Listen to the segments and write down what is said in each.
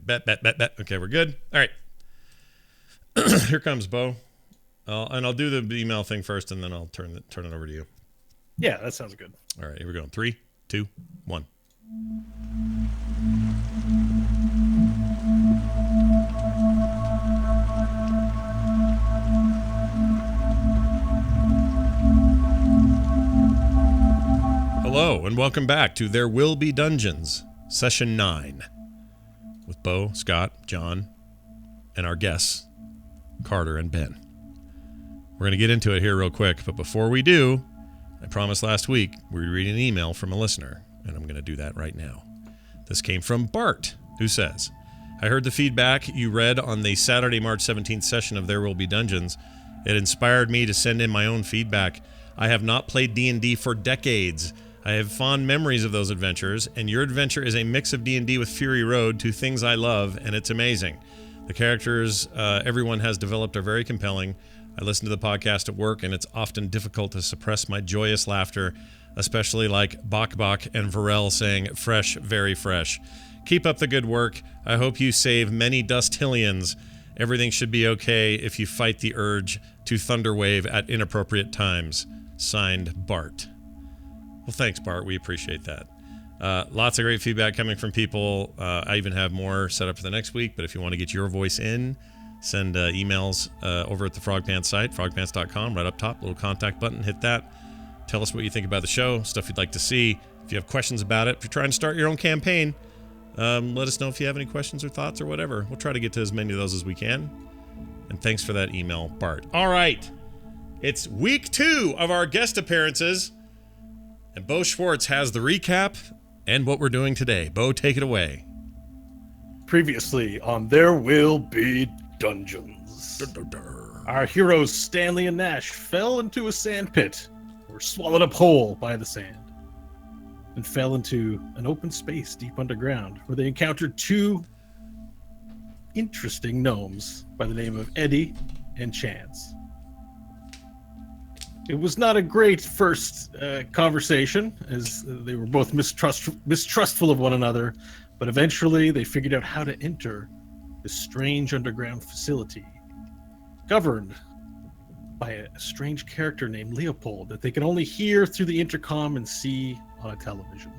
Bet. Okay, we're good. All right. Here comes Bo. And I'll do the email thing first, and then I'll turn it over to you. Yeah, that sounds good. All right, here we go. 3, 2, 1. Hello, and welcome back to There Will Be Dungeons, Session 9, with Bo, Scott, John, and our guests, Carter and Ben. We're going to get into it here real quick, but before we do, I promised last week we'd read an email from a listener, and I'm going to do that right now. This came from Bart, who says, I heard the feedback you read on the Saturday, March 17th session of There Will Be Dungeons. It inspired me to send in my own feedback. I have not played D&D for decades. I have fond memories of those adventures, and your adventure is a mix of D&D with Fury Road, two things I love, and it's amazing. The characters everyone has developed are very compelling. I listen to the podcast at work, and it's often difficult to suppress my joyous laughter, especially like Bok and Varel saying, fresh, very fresh. Keep up the good work. I hope you save many Dusthillions. Everything should be okay if you fight the urge to thunderwave at inappropriate times. Signed, Bart. Well, thanks, Bart. We appreciate that. Lots of great feedback coming from people. I even have more set up for the next week, but if you want to get your voice in, send emails over at the Frogpants site, frogpants.com, right up top, little contact button, hit that. Tell us what you think about the show, stuff you'd like to see. If you have questions about it, if you're trying to start your own campaign, let us know if you have any questions or thoughts or whatever. We'll try to get to as many of those as we can. And thanks for that email, Bart. All right. It's week 2 of our guest appearances. And Bo Schwartz has the recap and what we're doing today. Bo, take it away. Previously on There Will Be Dungeons. Our heroes Stanley and Nash fell into a sand pit, were swallowed up whole by the sand, and fell into an open space deep underground where they encountered 2 interesting gnomes by the name of Eddie and Chance. It was not a great first conversation, as they were both mistrustful of one another, but eventually they figured out how to enter this strange underground facility, governed by a strange character named Leopold that they could only hear through the intercom and see on a television.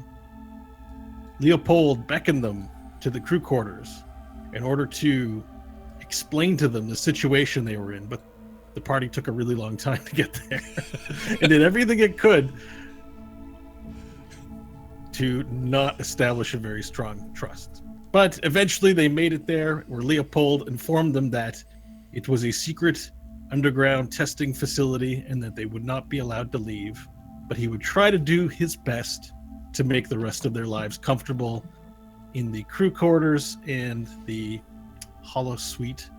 Leopold beckoned them to the crew quarters in order to explain to them the situation they were in, but the party took a really long time to get there and did everything it could to not establish a very strong trust. But eventually they made it there, where Leopold informed them that it was a secret underground testing facility and that they would not be allowed to leave, but he would try to do his best to make the rest of their lives comfortable in the crew quarters and the hollow suite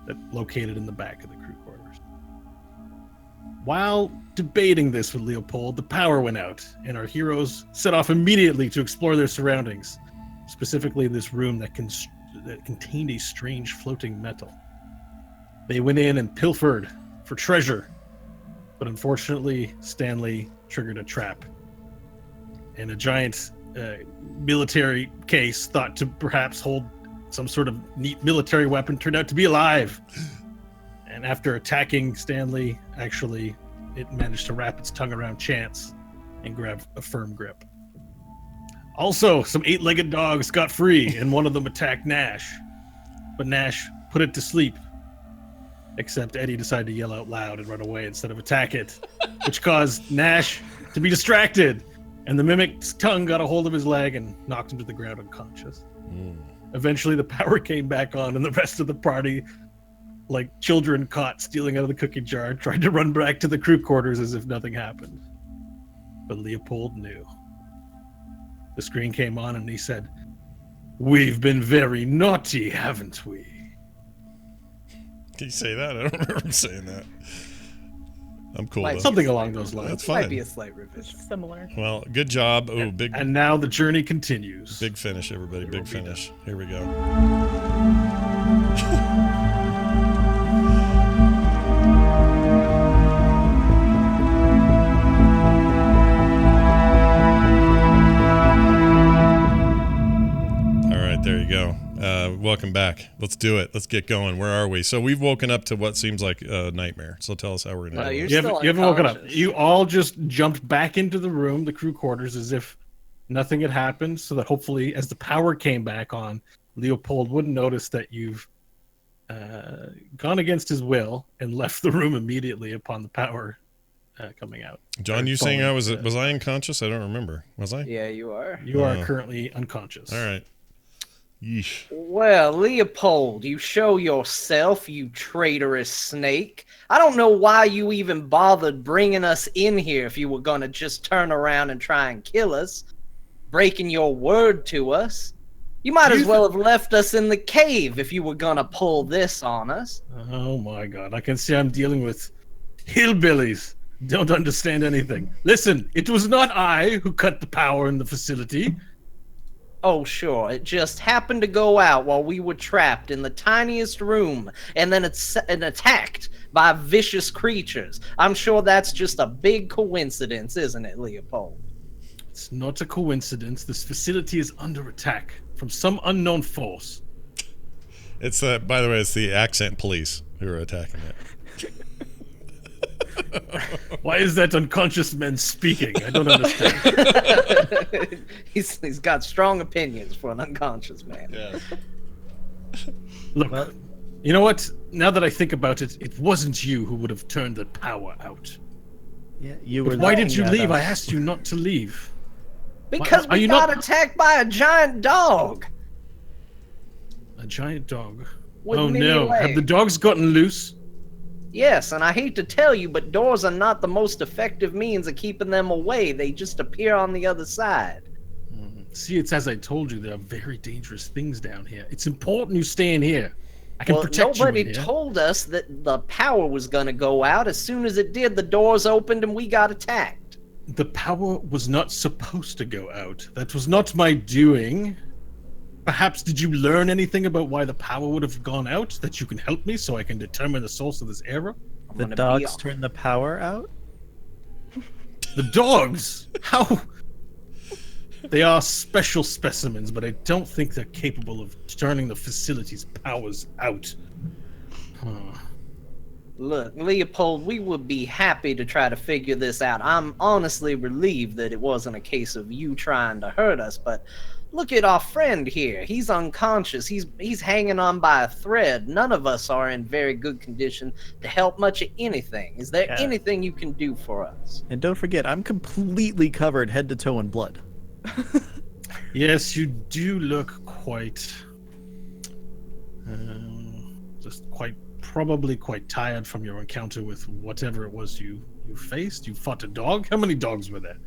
that located in the back of the crew quarters. While debating this with Leopold, the power went out, and our heroes set off immediately to explore their surroundings, specifically this room that contained a strange floating metal. They went in and pilfered for treasure, but unfortunately, Stanley triggered a trap, and a giant military case thought to perhaps hold some sort of neat military weapon turned out to be alive. And after attacking Stanley, actually, it managed to wrap its tongue around Chance and grab a firm grip. Also, some 8-legged dogs got free, and one of them attacked Nash. But Nash put it to sleep. Except Eddie decided to yell out loud and run away instead of attack it, which caused Nash to be distracted. And the mimic's tongue got a hold of his leg and knocked him to the ground unconscious. Eventually, the power came back on, and the rest of the party, like children caught stealing out of the cookie jar, tried to run back to the crew quarters as if nothing happened. But Leopold knew. The screen came on and he said, "We've been very naughty, haven't we?" Can you say that? I don't remember him saying that. I'm cool. Like, something along those lines. That's fine. Might be a slight revision. Similar. Well, good job. Oh, big. And now the journey continues. Big finish, everybody. Big finish. Here we go. All right, there you go. Welcome back. Let's do it. Let's get going. Where are we? So we've woken up to what seems like a nightmare. So tell us how we're going to do You it. haven't woken up. You all just jumped back into the room, the crew quarters, as if nothing had happened, so that hopefully, as the power came back on, Leopold wouldn't notice that you've gone against his will and left the room immediately upon the power coming out. John, you saying I was I unconscious? I don't remember. Was I? Yeah, you are. You are currently unconscious. All right. Yeesh. Well, Leopold, you show yourself, you traitorous snake. I don't know why you even bothered bringing us in here if you were going to just turn around and try and kill us, breaking your word to us. You might as well have left us in the cave if you were going to pull this on us. Oh my god, I can see I'm dealing with hillbillies. Don't understand anything. Listen, it was not I who cut the power in the facility. Oh, sure. It just happened to go out while we were trapped in the tiniest room, and then it's attacked by vicious creatures. I'm sure that's just a big coincidence, isn't it, Leopold? It's not a coincidence. This facility is under attack from some unknown force. It's by the way, it's the accent police who are attacking it. Why is that unconscious man speaking? I don't understand. He's got strong opinions for an unconscious man. Yeah. Look, you know what? Now that I think about it, it wasn't you who would have turned the power out. Yeah, you were. But why did you leave? I asked you not to leave. Because we got attacked by a giant dog. A giant dog? With Oh many no! legs. Have the dogs gotten loose? Yes, and I hate to tell you, but doors are not the most effective means of keeping them away. They just appear on the other side. See, it's as I told you, there are very dangerous things down here. It's important you stay in here. I can protect you in nobody here. told us that the power was going to go out. As soon as it did, the doors opened and we got attacked. The power was not supposed to go out. That was not my doing. Perhaps did you learn anything about why the power would have gone out that you can help me so I can determine the source of this error? The dogs turned the power out? The dogs? How? They are special specimens, but I don't think they're capable of turning the facility's powers out. Look, Leopold, we would be happy to try to figure this out. I'm honestly relieved that it wasn't a case of you trying to hurt us, but look at our friend here. He's unconscious. He's hanging on by a thread. None of us are in very good condition to help much of anything. Is there anything you can do for us? And don't forget, I'm completely covered head to toe in blood. Yes, you do look quite... probably quite tired from your encounter with whatever it was you faced. You fought a dog? How many dogs were there?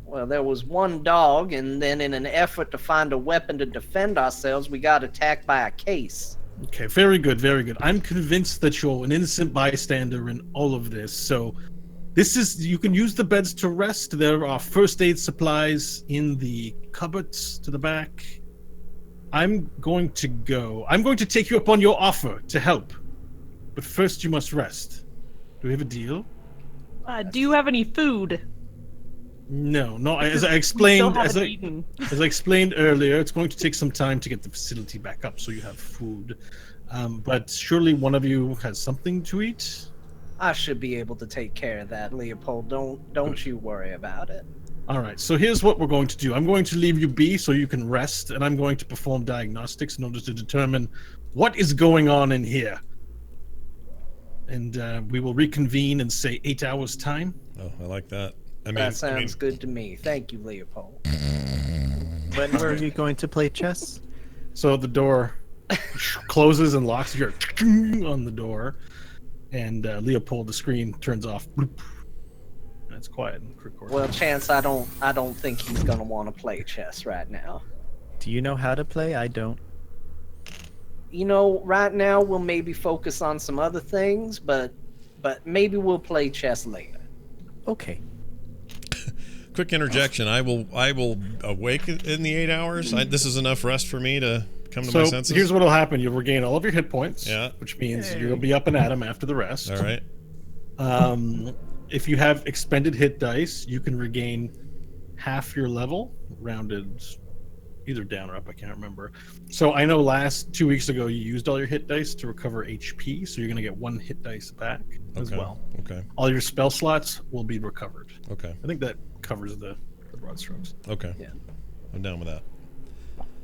Well, there was one dog, and then in an effort to find a weapon to defend ourselves, we got attacked by a case. Okay, very good, very good. I'm convinced that you're an innocent bystander in all of this, so you can use the beds to rest. There are first aid supplies in the cupboards to the back. I'm going to take you up on your offer to help. But first you must rest. Do we have a deal? Do you have any food? No, as I explained, Still haven't eaten. as I explained earlier, it's going to take some time to get the facility back up so you have food. But surely one of you has something to eat? I should be able to take care of that, Leopold. Don't you worry about it. All right, so here's what we're going to do. I'm going to leave you be so you can rest, and I'm going to perform diagnostics in order to determine what is going on in here. And we will reconvene in, say, 8 hours' time. Oh, I like that. That sounds good to me. Thank you, Leopold. When were you going to play chess? So the door closes and locks. You hear on the door, and Leopold, the screen turns off. Bloop. And it's quiet and recording. Well, Chance, I don't think he's gonna want to play chess right now. Do you know how to play? I don't. You know, right now we'll maybe focus on some other things, but maybe we'll play chess later. Okay. Quick interjection. I will awake in the 8 hours. This is enough rest for me to come to my senses. So here's what will happen. You'll regain all of your hit points, Yeah. which means you'll be up and at 'em after the rest. All right. If you have expended hit dice, you can regain half your level, rounded either down or up. I can't remember. So I know last 2 weeks ago you used all your hit dice to recover HP, so you're gonna get 1 hit dice back as Okay. well. Okay. All your spell slots will be recovered. Okay. I think that covers the broad strokes. Okay. Yeah. I'm down with that.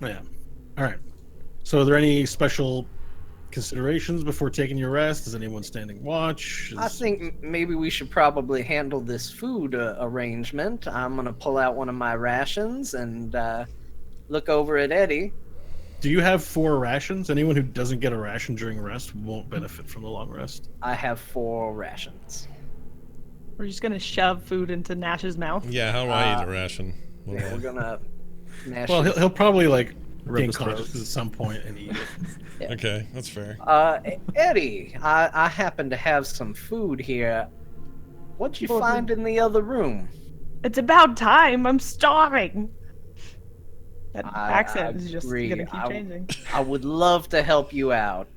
Yeah. All right. So are there any special considerations before taking your rest? Is anyone standing watch? I think maybe we should probably handle this food arrangement. I'm gonna pull out one of my rations and look over at Eddie. Do you have 4 rations? Anyone who doesn't get a ration during rest won't benefit from the long rest. I have 4 rations. We're just gonna shove food into Nash's mouth. Yeah, how do I eat a ration? What do I- We're gonna mash Well, it. he'll probably like Rip gain his throat. consciousness at some point and eat it. Okay, that's fair. Eddie, I happen to have some food here. What'd you Well, find in the other room? It's about time. I'm starving. That I accent is just agree. gonna keep changing. I would love to help you out.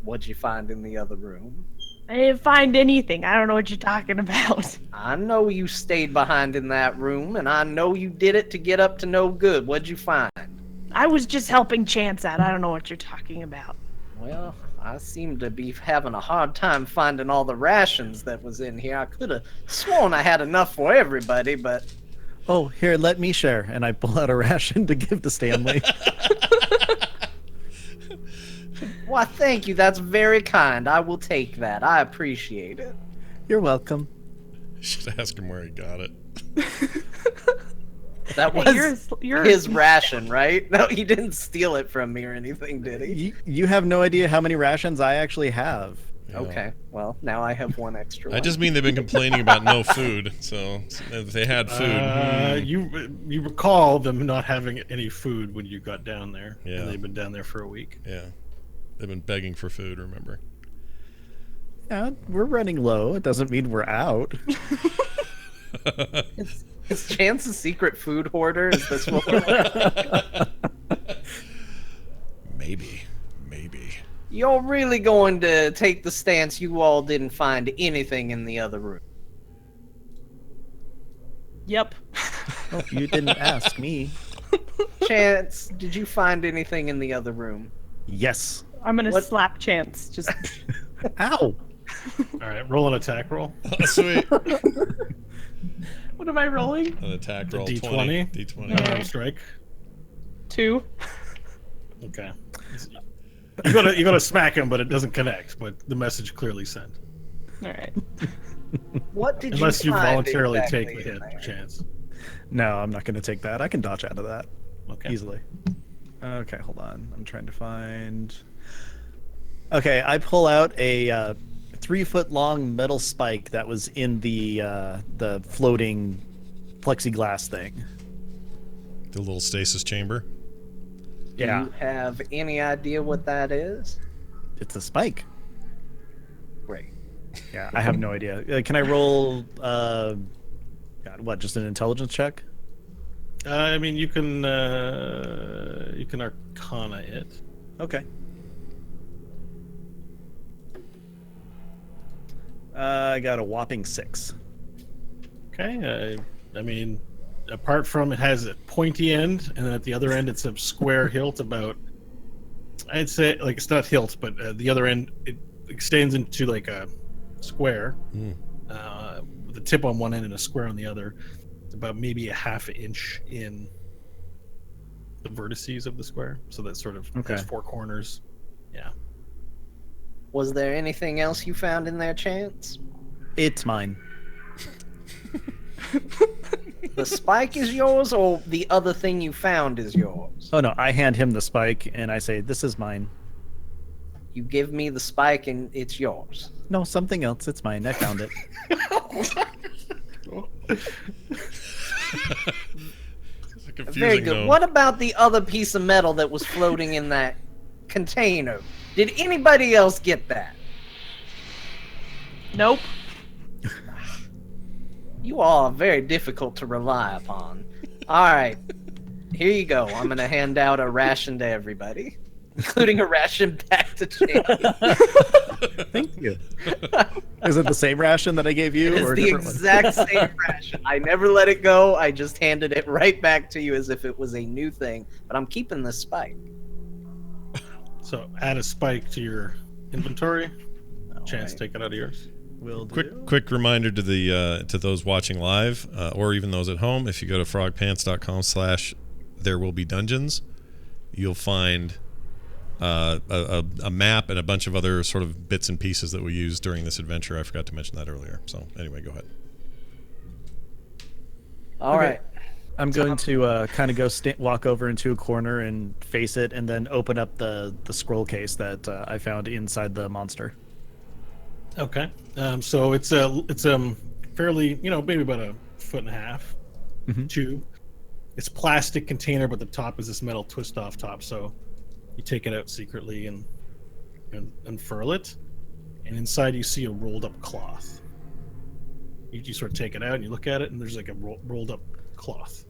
What'd you find in the other room? I didn't find anything. I don't know what you're talking about. I know you stayed behind in that room, and I know you did it to get up to no good. What'd you find? I was just helping Chance out. I don't know what you're talking about. Well, I seem to be having a hard time finding all the rations that was in here. I could have sworn I had enough for everybody, but Oh, here, let me share. And I pull out a ration to give to Stanley. why, thank you. That's very kind. I will take that. I appreciate it. You're welcome. Should ask him where he got it. That Hey, was you're his ration, right? No, he didn't steal it from me or anything, did he? You have no idea how many rations I actually have. Yeah. Okay, well, now I have one extra I one. just mean they've been complaining about no food, so if they had food. You recall them not having any food when you got down there. Yeah. And they've been down there for a week. Yeah. They've been begging for food, remember? Yeah, we're running low. It doesn't mean we're out. Is Chance a secret food hoarder? Is this what we're... Maybe. You're really going to take the stance you all didn't find anything in the other room? Yep. Oh, you didn't ask me. Chance, did you find anything in the other room? Yes. I'm gonna What- slap Chance. Just Ow. All right, roll an attack roll. Oh, sweet. what am I rolling? An attack The roll. D20? 20. D20. Strike. 2. Okay. You gotta smack him, but it doesn't connect. But the message clearly sent. All right. What did Unless you find voluntarily exactly take the in hit, there? Chance. No, I'm not going to take that. I can dodge out of that Okay. easily. Okay, hold on. I'm trying to find. Okay, I pull out a 3-foot-long metal spike that was in the floating plexiglass thing. The little stasis chamber. Do you have any idea what that is? It's a spike. Great. Yeah, I have no idea. Can I roll? God, what? Just an intelligence check? I mean, you can Arcana it. Okay. I got a whopping 6. Okay. I mean, apart from it has a pointy end, and then at the other end it's a square hilt about. I'd say like it's not hilt, but the other end it extends into like a square, with a tip on one end and a square on the other. It's about maybe a half inch in the vertices of the square, so that sort of Okay. has 4 corners. Yeah. Was there anything else you found in there, Chance? It's mine. The spike is yours, or the other thing you found is yours? Oh no, I hand him the spike and I say, "This is mine." You give me the spike and it's yours. No, something else. It's mine. I found it. It's confusing, Very good. though. What about the other piece of metal that was floating in that container? Did anybody else get that? Nope. You all are very difficult to rely upon. All right. Here you go. I'm going to hand out a ration to everybody. including a ration back to Chance. Thank you. Is it the same ration that I gave you, It's or a the different one? exact same ration. I never let it go. I just handed it right back to you as if it was a new thing. But I'm keeping this spike. So add a spike to your inventory. Chance, Alright. take it out of yours. Will do. Quick reminder to the to those watching live, or even those at home. If you go to frogpants.com/therewillbedungeons, you'll find a map and a bunch of other sort of bits and pieces that we use during this adventure. I forgot to mention that earlier. So anyway, go ahead. All right. I'm going to kind of go walk over into a corner and face it, and then open up the scroll case that I found inside the monster. Okay. So it's fairly, maybe about a foot and a half, tube. It's plastic container, but the top is this metal twist off top. So you take it out secretly and unfurl it, and inside you see a rolled up cloth. You sort of take it out and you look at it, and there's like a rolled up cloth.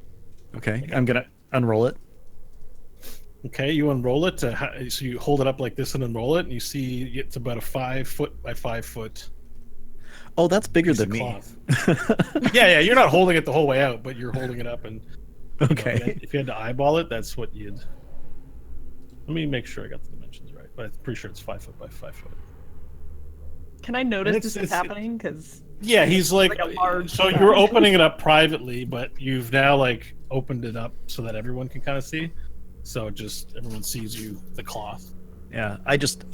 Okay, I'm gonna unroll it. Okay, you unroll it. So you hold it up like this and unroll it, and you see it's about a 5 foot by 5 foot Oh, that's bigger piece than of me. cloth. Yeah, you're not holding it the whole way out, but you're holding it up, and Okay. if you had to eyeball it, that's what you'd. Let me make sure I got the dimensions right, but I'm pretty sure it's 5 foot by 5 foot. Can I notice It's- this is it's- happening? Because Yeah, he's like Like a large so crack. you're opening it up privately, but you've now like opened it up so that everyone can kind of see. So just everyone sees the cloth. Yeah,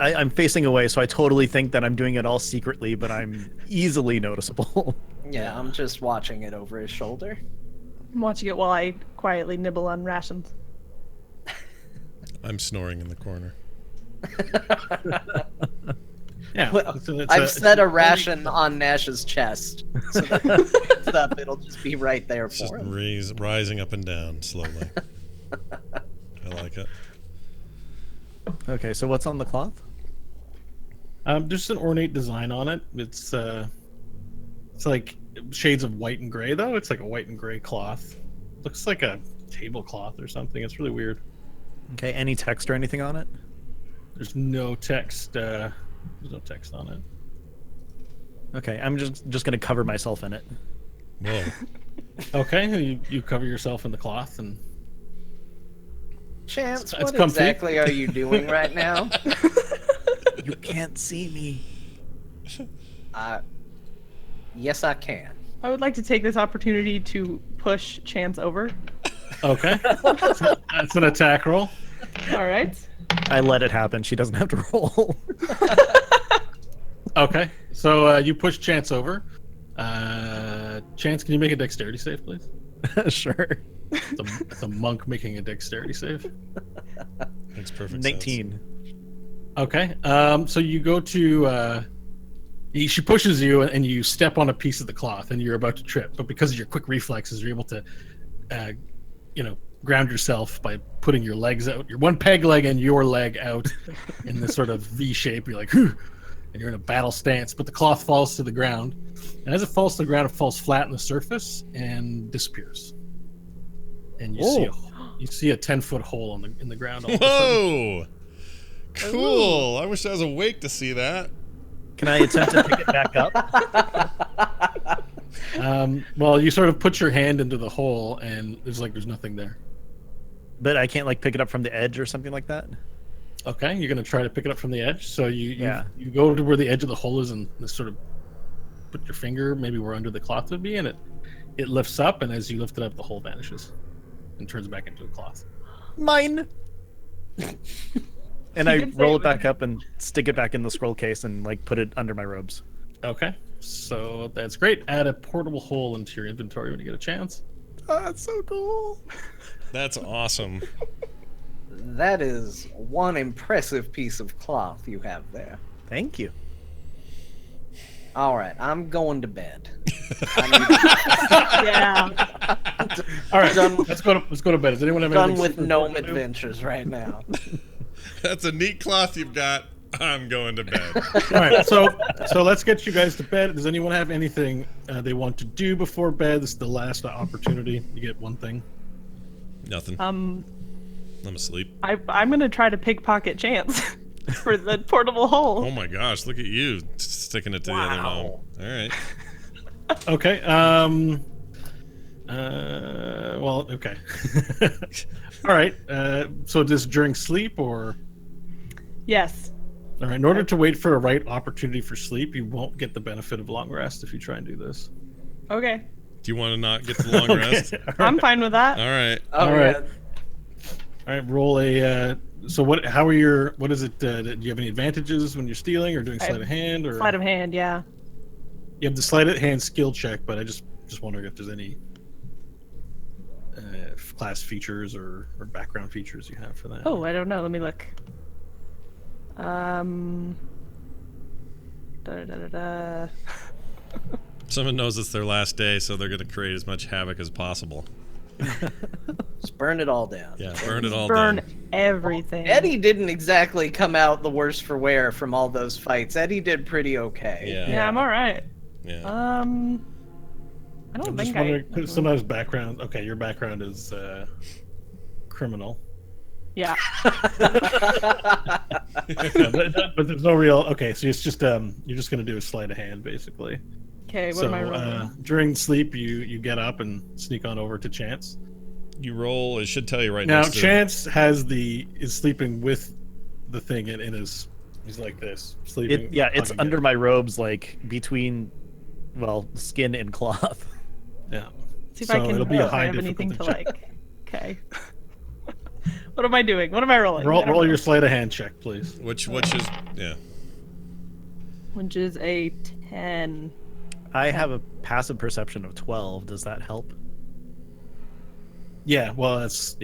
I'm facing away, so I totally think that I'm doing it all secretly, but I'm easily noticeable. Yeah, I'm just watching it over his shoulder. I'm watching it while I quietly nibble on rations. I'm snoring in the corner. Yeah, Well, so I've set a ration on Nash's chest, so that it'll just be right there It's just for him. rising up and down slowly. I like it. Okay, so what's on the cloth? There's an ornate design on it. It's like shades of white and gray though. It's like a white and gray cloth. Looks like a tablecloth or something. It's really weird. Okay, any text or anything on it? There's no text. There's no text on it. Okay, I'm just gonna cover myself in it. Whoa. Okay, you cover yourself in the cloth, and Chance, It's what comfy. exactly are you doing right now? You can't see me. Yes, I can. I would like to take this opportunity to push Chance over. okay, that's an attack roll. All right. I let it happen. She doesn't have to roll. Okay, so you push Chance over. Chance, can you make a dexterity save, please? Sure. It's a monk making a dexterity save. Makes perfect sense. 19. Okay. So you go to. She pushes you, and you step on a piece of the cloth, and you're about to trip. But because of your quick reflexes, you're able to, ground yourself by putting your legs out, your one peg leg and your leg out, in this sort of V shape. You're like, "Whew," and you're in a battle stance. But the cloth falls to the ground, and as it falls to the ground, it falls flat on the surface and disappears. And you see a 10-foot hole in the ground. All of a sudden. Whoa! Cool. I wish I was awake to see that. Can I attempt to pick it back up? Well, you sort of put your hand into the hole, and there's nothing there. But I can't like pick it up from the edge or something like that? Okay, you're gonna try to pick it up from the edge. So you go to where the edge of the hole is, and just sort of put your finger maybe where under the cloth would be, and it lifts up, and as you lift it up, the hole vanishes and turns back into a cloth. Mine! And You I can say roll it it back up and stick it back in the scroll case and like put it under my robes. Okay, so that's great. Add a portable hole into your inventory when you get a chance. Oh, that's so cool. That's awesome. That is one impressive piece of cloth you have there. Thank you. All right, I'm going to bed. Yeah. All right, Done- let's go to bed. Does anyone have Done anything with super gnome important to do? adventures right now. That's a neat cloth you've got. I'm going to bed. All right, so let's get you guys to bed. Does anyone have anything they want to do before bed? This is the last opportunity. You get one thing. Nothing. I'm asleep. I'm gonna try to pickpocket Chance for the portable hole. Oh my gosh, look at you sticking it to the other gnome. All right. Okay. Well, okay. All right. So just during sleep or? Yes. All right. In order to wait for a right opportunity for sleep, you won't get the benefit of long rest if you try and do this. Okay. Do you want to not get the long rest? I'm fine with that. All right. Oh, All right. yeah. All right. Roll a. So what? How are your? What is it? Do you have any advantages when you're stealing or doing sleight of hand or? Sleight of hand, yeah. You have the sleight of hand skill check, but I just wondering if there's any class features or background features you have for that. Oh, I don't know. Let me look. Someone knows it's their last day, so they're going to create as much havoc as possible. Just burn it all down. Yeah, burn it all Burn down. everything. Eddie didn't exactly come out the worse for wear from all those fights. Eddie did pretty okay. Yeah. Yeah, I'm all right. Yeah. I don't I'm think just I. wondering. 'Cause sometimes background. Okay, your background is criminal. Yeah. Yeah, but there's no real. Okay, so it's just you're just gonna do a sleight of hand basically. Okay. What So am I rolling? during sleep, you get up and sneak on over to Chance. You roll. It should tell you right Now next to Chance is sleeping with the thing in his. He's like this sleeping. It's hugging under it. my robes, like between, well, skin and cloth. Yeah. See if so I can. it'll be a if I high have anything to difficulty like. Okay. What am I doing? What am I rolling? I Roll, don't roll know. your sleight of hand check, please. which is yeah. Which is a 10. I have a passive perception of 12. Does that help? Yeah, well, that's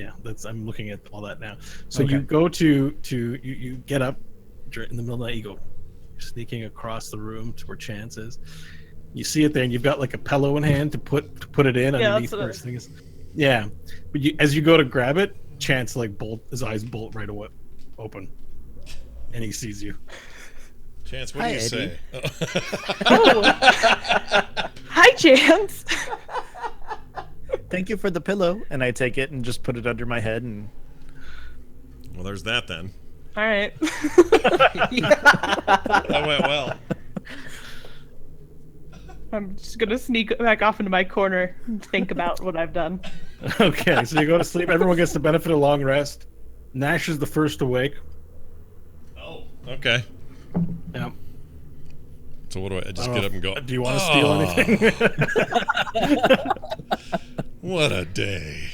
I'm looking at all that now. So Okay. you go to you get up in the middle of the night. You go sneaking across the room to where Chance is. You see it there, and you've got like a pillow in hand to put it in Yeah, underneath that's what where I- his thing is. Yeah, but as you go to grab it, Chance like his eyes bolt right away open, and he sees you. Chance, what Hi, do you Eddie. say? Oh. Hi, Chance. Thank you for the pillow. And I take it and just put it under my head. And Well, there's that then. All right. That went well. I'm just gonna sneak back off into my corner and think about what I've done. Okay, so you go to sleep. Everyone gets the benefit of long rest. Nash is the first awake. Oh. Okay. Yeah. So what do I just I get don't up and go? know. Do you want to steal anything? What a day.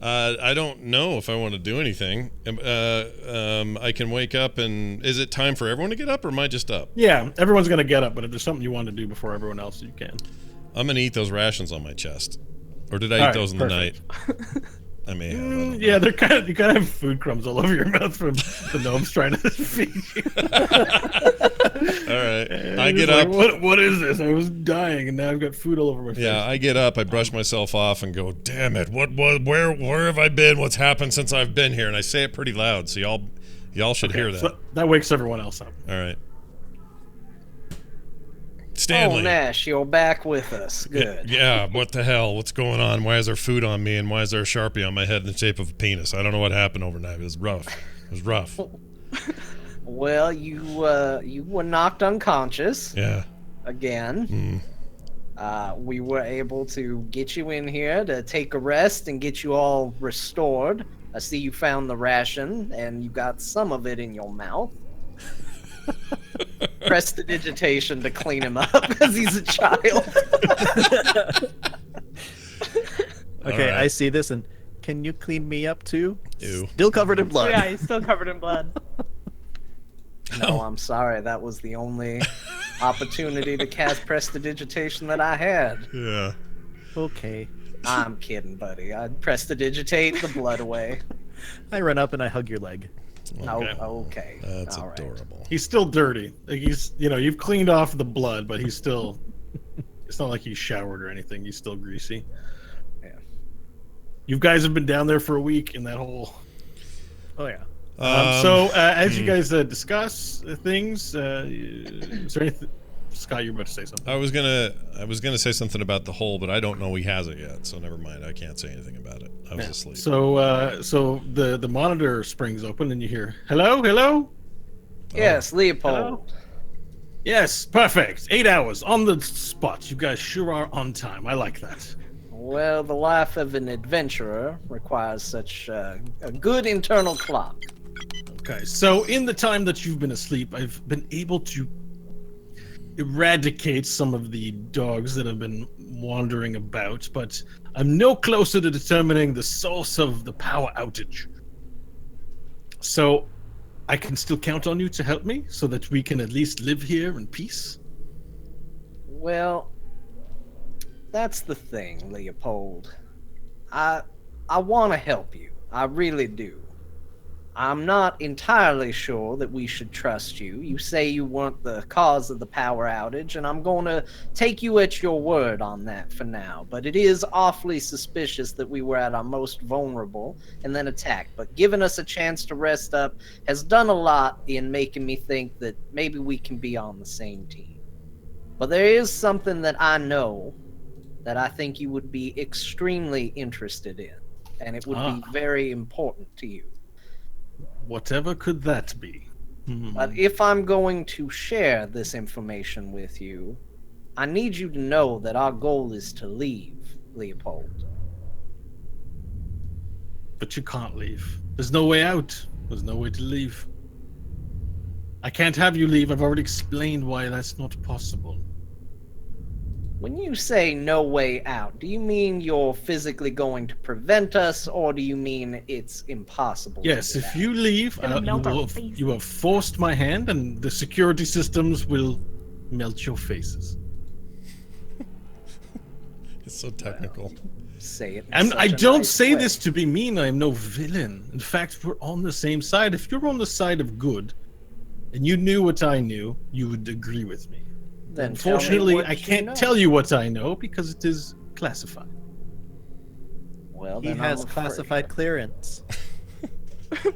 I don't know if I want to do anything. I can wake up and... Is it time for everyone to get up, or am I just up? Yeah, everyone's gonna get up, but if there's something you want to do before everyone else, you can. I'm going to eat those rations on my chest. Or did I eat All right, those in perfect. the night? I may have. I don't know. Yeah, you kind of have food crumbs all over your mouth from the gnomes trying to feed you. All right. And I it's get like, up. What is this? I was dying, and now I've got food all over my face. Yeah, I get up. I brush myself off and go, damn it. Where have I been? What's happened since I've been here? And I say it pretty loud, so y'all should hear that. So that wakes everyone else up. All right. Oh, Stanley. Nash, you're back with us. Good. Yeah, what the hell? What's going on? Why is there food on me, and why is there a Sharpie on my head in the shape of a penis? I don't know what happened overnight. It was rough. It was rough. Well, you were knocked unconscious Yeah. again. We were able to get you in here to take a rest and get you all restored. I see you found the ration, and you got some of it in your mouth. Press the digitation to clean him up because he's a child. okay, right. I see this and can you clean me up too? Ew. Still covered in blood. Yeah, he's still covered in blood. No, I'm sorry. That was the only opportunity to cast prestidigitation that I had. Yeah. Okay. I'm kidding, buddy. I'd prestidigitate the blood away. I run up and I hug your leg. Okay. Oh, okay. That's All right. adorable. He's still dirty. Like you've cleaned off the blood, but he's still. It's not like he's showered or anything. He's still greasy. Yeah. You guys have been down there for a week in that hole. Oh yeah. So as you guys discuss things, is there anything Scott, you were about to say something. I was gonna say something about the hole, but I don't know he has it yet, so never mind. I can't say anything about it. I was asleep. So the monitor springs open and you hear, hello? Yes, Leopold. Yes, perfect. 8 hours on the spot. You guys sure are on time. I like that. Well, the life of an adventurer requires such a good internal clock. Okay, so in the time that you've been asleep, I've been able to eradicate some of the dogs that have been wandering about, but I'm no closer to determining the source of the power outage. So I can still count on you to help me so that we can at least live here in peace? Well, that's the thing, Leopold. I want to help you. I really do. I'm not entirely sure that we should trust you. You say you weren't the cause of the power outage, and I'm going to take you at your word on that for now. But it is awfully suspicious that we were at our most vulnerable and then attacked. But giving us a chance to rest up has done a lot in making me think that maybe we can be on the same team. But there is something that I know that I think you would be extremely interested in, and it would be very important to you. Whatever could that be? But if I'm going to share this information with you, I need you to know that our goal is to leave, Leopold. But you can't leave. There's no way out. There's no way to leave. I can't have you leave. I've already explained why that's not possible. When you say no way out, do you mean you're physically going to prevent us, or do you mean it's impossible? Yes, if you leave, you have forced my hand, and the security systems will melt your faces. It's so technical. Say it. I don't say this to be mean. I am no villain. In fact, we're on the same side. If you're on the side of good, and you knew what I knew, you would agree with me. Then unfortunately, I can't tell you what I know because it is classified. Well, He then has I'm classified afraid. clearance.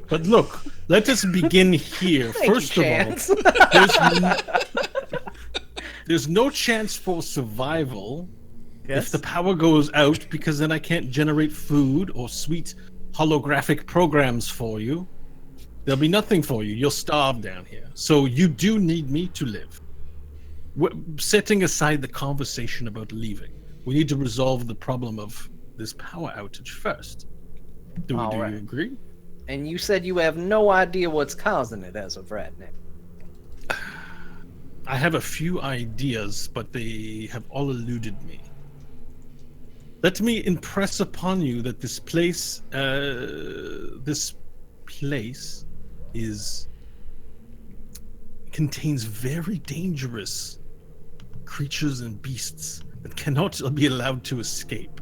But look, let us begin here. Thank First you, of Chance. all, there's no chance for survival Yes. if the power goes out, because then I can't generate food or sweet holographic programs for you. There'll be nothing for you. You'll starve down here. So you do need me to live. Setting aside the conversation about leaving, we need to resolve the problem of this power outage first. Do you agree? And you said you have no idea what's causing it as of right now. I have a few ideas, but they have all eluded me. Let me impress upon you that this place contains very dangerous creatures and beasts that cannot be allowed to escape.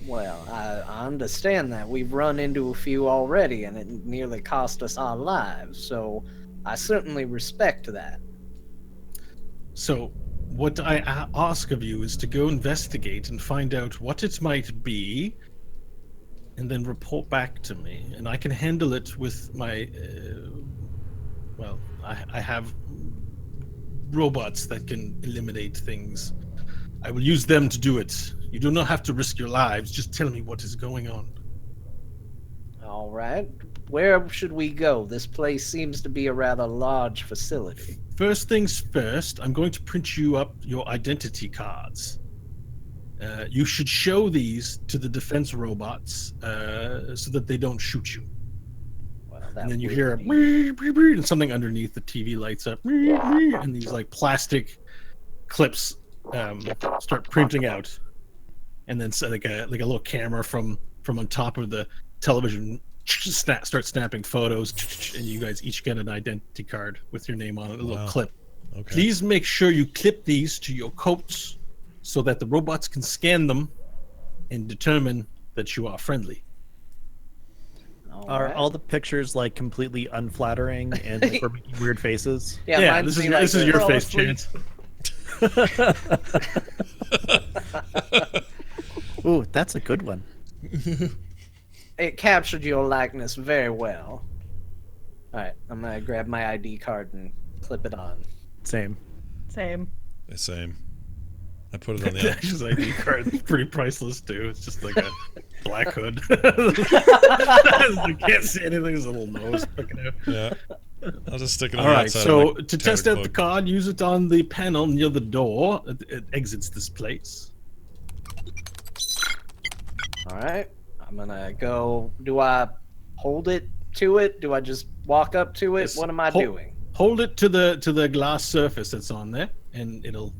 Well, I understand that. We've run into a few already, and it nearly cost us our lives, so I certainly respect that. So, what I ask of you is to go investigate and find out what it might be, and then report back to me. And I can handle it with my... I have robots that can eliminate things. I will use them to do it. You do not have to risk your lives. Just tell me what is going on. All right. Where should we go? This place seems to be a rather large facility. First things first, I'm going to print you up your identity cards. You should show these to the defense robots so that they don't shoot you. Well, that And then you would hear be- and something underneath the TV lights up, and these like plastic clips start printing out, and then so like a little camera from on top of the television start snapping photos, and you guys each get an identity card with your name on it, a little clip. Okay. Please make sure you clip these to your coats so that the robots can scan them and determine that you are friendly. Are right. all the pictures like completely unflattering and we're making weird faces? Yeah, mine's this be like is the- your fall face, asleep. Chance. Ooh, that's a good one. It captured your likeness very well. All right, I'm gonna grab my ID card and clip it on. Same. Same. The same. I put it on the Dash's ID card is pretty priceless too. It's just like a black hood. You can't see anything. There's a little nose sticking out. Yeah. I'll just stick it on All the right, outside so of my to test tattered out the cloak. card, use it on the panel near the door. It exits this place. All right. I'm gonna go. Do I hold it to it? Do I just walk up to it? Yes. What am I doing? Hold it to the glass surface that's on there, and it'll.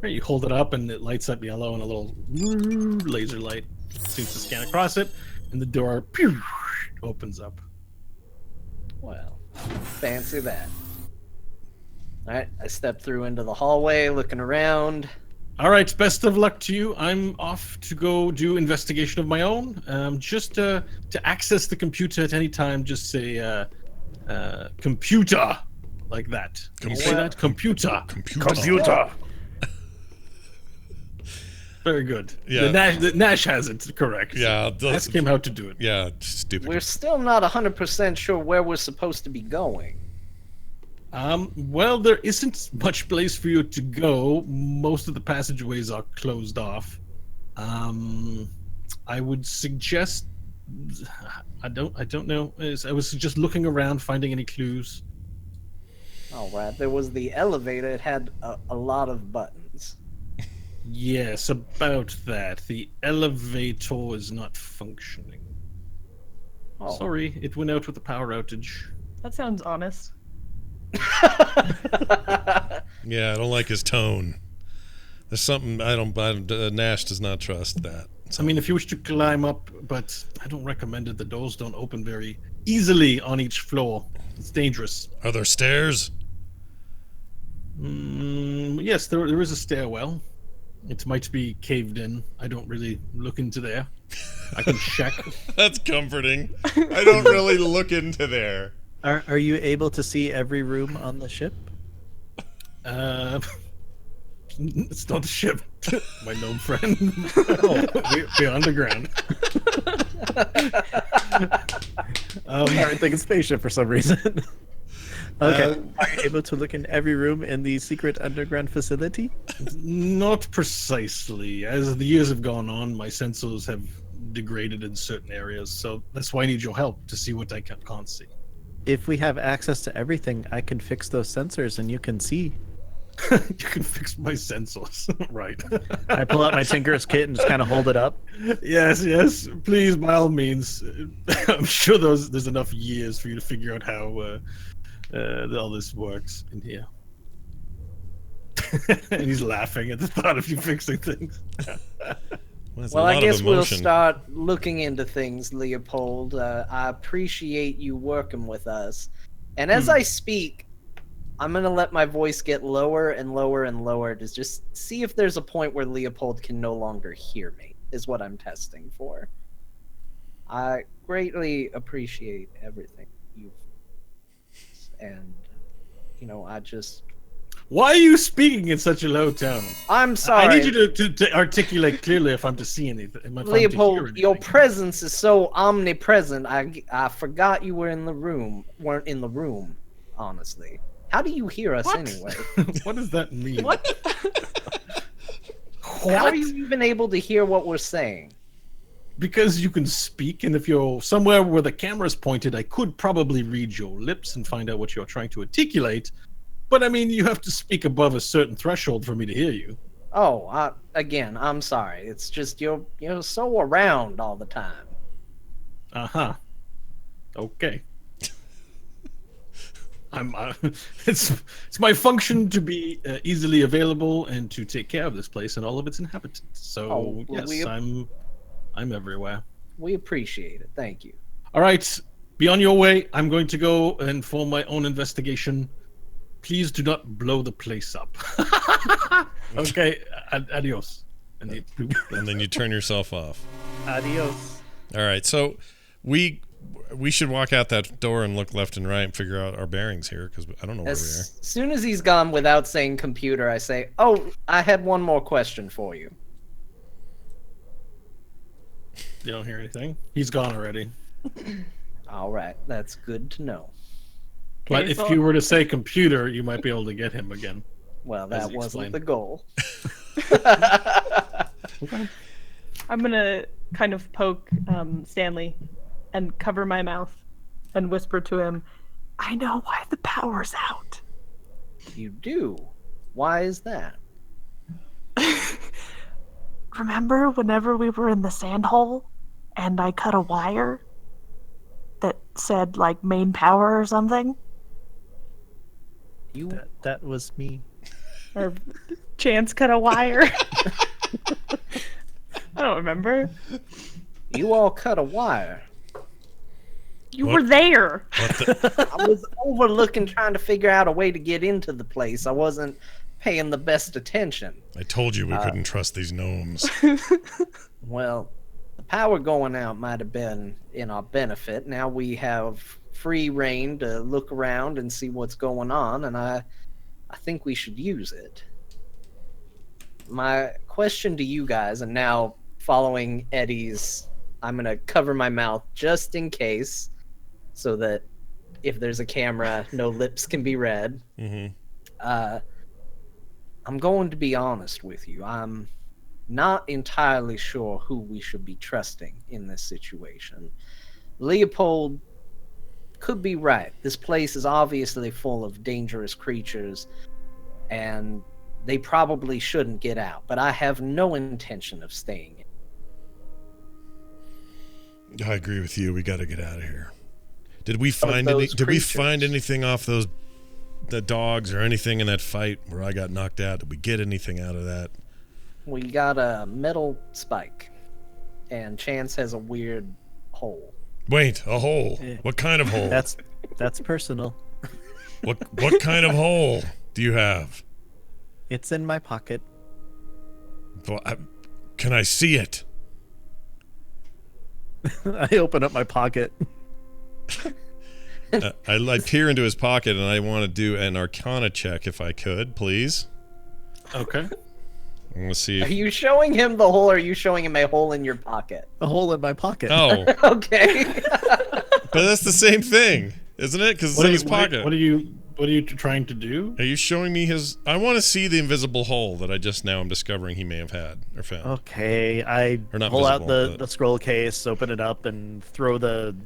You hold it up, and it lights up yellow, and a little laser light seems to scan across it, and the door opens up. Well, fancy that. All right. I step through into the hallway, looking around. All right, best of luck to you. I'm off to go do investigation of my own. Just to access the computer at any time, just say computer like that. Can you say that? Computer. Computer. Very good. Yeah. The Nash has it correct. Yeah. Ask him how to do it. Yeah. Stupid. We're still not 100% sure where we're supposed to be going. Well, there isn't much place for you to go. Most of the passageways are closed off. I would suggest. I don't know. I was just looking around, finding any clues. All right. There was the elevator. It had a lot of buttons. Yes, about that. The elevator is not functioning. Oh. Sorry, it went out with a power outage. That sounds honest. Yeah, I don't like his tone. There's something I don't. Nash does not trust that. I mean, if you wish to climb up, but I don't recommend it. The doors don't open very easily on each floor. It's dangerous. Are there stairs? Yes, there is a stairwell. It might be caved in. I don't really look into there. I can check. That's comforting. I don't really look into there. Are you able to see every room on the ship? It's not the ship. My gnome friend. We're underground. I don't think it's spaceship for some reason. Okay. Are you able to look in every room in the secret underground facility? Not precisely. As the years have gone on, my sensors have degraded in certain areas, so that's why I need your help to see what I can't see. If we have access to everything, I can fix those sensors and you can see. You can fix my sensors. Right. I pull out my Tinker's kit and just kind of hold it up. Yes. Please, by all means. I'm sure there's enough years for you to figure out how all this works in here. And he's laughing at the thought of you fixing things. Well, I guess we'll start looking into things, Leopold. I appreciate you working with us. And as I speak, I'm going to let my voice get lower and lower and lower to just see if there's a point where Leopold can no longer hear me, is what I'm testing for. I greatly appreciate everything you've... And, I just... Why are you speaking in such a low tone? I'm sorry. I need you to articulate clearly if I'm to see anything. Leopold, your presence is so omnipresent. I forgot you were in the room. Weren't in the room, honestly. How do you hear us anyway? What does that mean? What? How are you even able to hear what we're saying? Because you can speak, and if you're somewhere where the camera's pointed, I could probably read your lips and find out what you're trying to articulate. But I mean, you have to speak above a certain threshold for me to hear you. Oh, again, I'm sorry. It's just you're so around all the time. Uh-huh. Okay. It's my function to be easily available and to take care of this place and all of its inhabitants. So yes, I'm everywhere. We appreciate it. Thank you. All right, be on your way. I'm going to go and form my own investigation. Please do not blow the place up. Okay, adios. And then you turn yourself off. Adios. All right, so we should walk out that door and look left and right and figure out our bearings here, because I don't know where we are. As soon as he's gone without saying computer, I say, oh, I had one more question for you. You don't hear anything? He's gone already. All right, that's good to know. But Okay, if so you were to say computer, you might be able to get him again. Well, As that he wasn't explained. the goal. I'm gonna kind of poke Stanley and cover my mouth and whisper to him, I know why the power's out. You do. Why is that? Remember whenever we were in the sand hole and I cut a wire that said like main power or something? You That was me. Or Chance cut a wire? I don't remember. you all cut a wire. You What? were there. What the? I was overlooking trying to figure out a way to get into the place. I wasn't paying the best attention. I told you we couldn't trust these gnomes. Well, the power going out might have been in our benefit. Now we have free reign to look around and see what's going on, and I think we should use it. My question to you guys, and now following Eddie's, I'm going to cover my mouth just in case, so that if there's a camera, no lips can be read. hmm I'm going to be honest with you. I'm not entirely sure who we should be trusting in this situation. Leopold could be right. This place is obviously full of dangerous creatures, and they probably shouldn't get out, but I have no intention of staying. I agree with you. We got to get out of here. Did we find any? those Did we creatures. find anything off the dogs or anything in that fight where I got knocked out? Did we get anything out of that? We got a metal spike, and Chance has a weird hole. Wait, a hole. Yeah. What kind of hole? That's personal. What kind of hole do you have? It's in my pocket. Well, can I see it? I open up my pocket. I peer into his pocket and I want to do an Arcana check if I could, please. Okay. I want to see. Are you showing him the hole, or are you showing him a hole in your pocket? A hole in my pocket. Oh, Okay. but that's the same thing, isn't it? Because it's in his pocket. What are you trying to do? Are you showing me his? I want to see the invisible hole that I just now am discovering he may have had or found. Okay, I Or not pull out visible, but- the scroll case, open it up, and throw the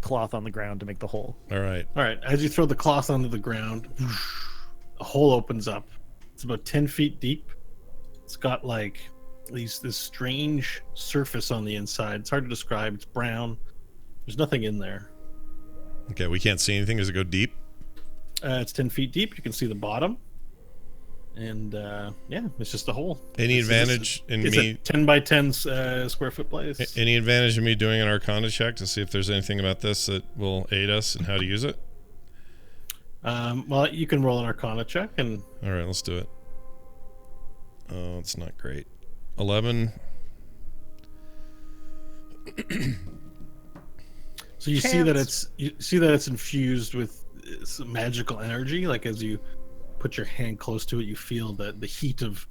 cloth on the ground to make the hole. All right. All right. As you throw the cloth onto the ground, a hole opens up. It's about 10 feet deep. It's got like this strange surface on the inside. It's hard to describe. It's brown. There's nothing in there. Okay, we can't see anything. Does it go deep? It's 10 feet deep. You can see the bottom. And yeah, it's just a hole. Any It's advantage in it's me? a 10 by 10 square foot place. Any advantage in me doing an Arcana check to see if there's anything about this that will aid us in how to use it? Well, you can roll an Arcana check, and All right, let's do it. Oh, it's not great. 11. so you see that Chance. it's infused with some magical energy. Like as you put your hand close to it, you feel the heat of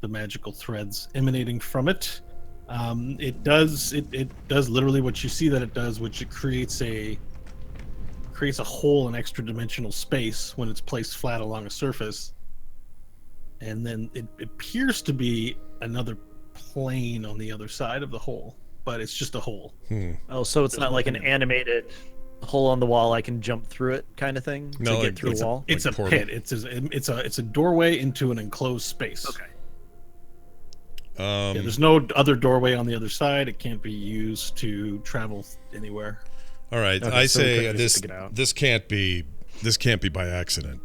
the magical threads emanating from it. It does literally what you see that it does, which it creates a hole in extra dimensional space when it's placed flat along a surface, and then it appears to be another plane on the other side of the hole, but it's just a hole. Oh, so it's There's not like an nothing- animated hole on the wall I can jump through it kind of thing to No, get like- through It's a a, wall? it's Like a portal. pit. It's a doorway into an enclosed space. Okay. Yeah, there's no other doorway on the other side. It can't be used to travel anywhere. All right, Okay, I so we say couldn't this just dig it out. this can't be by accident.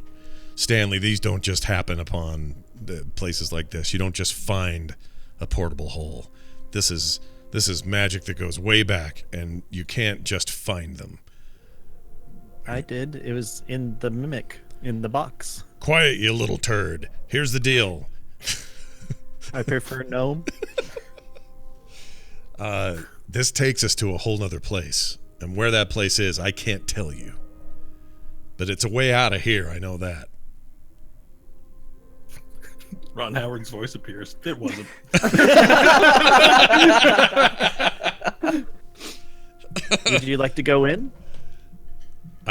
Stanley, these don't just happen upon the places like this. You don't just find a portable hole. This is magic that goes way back, and you can't just find them. I did. It was in the mimic in the box. Quiet, you little turd. Here's the deal. I prefer gnome. This takes us to a whole nother place. And where that place is, I can't tell you. But it's a way out of here, I know that. Ron Howard's voice appears. It wasn't. Would you like to go in?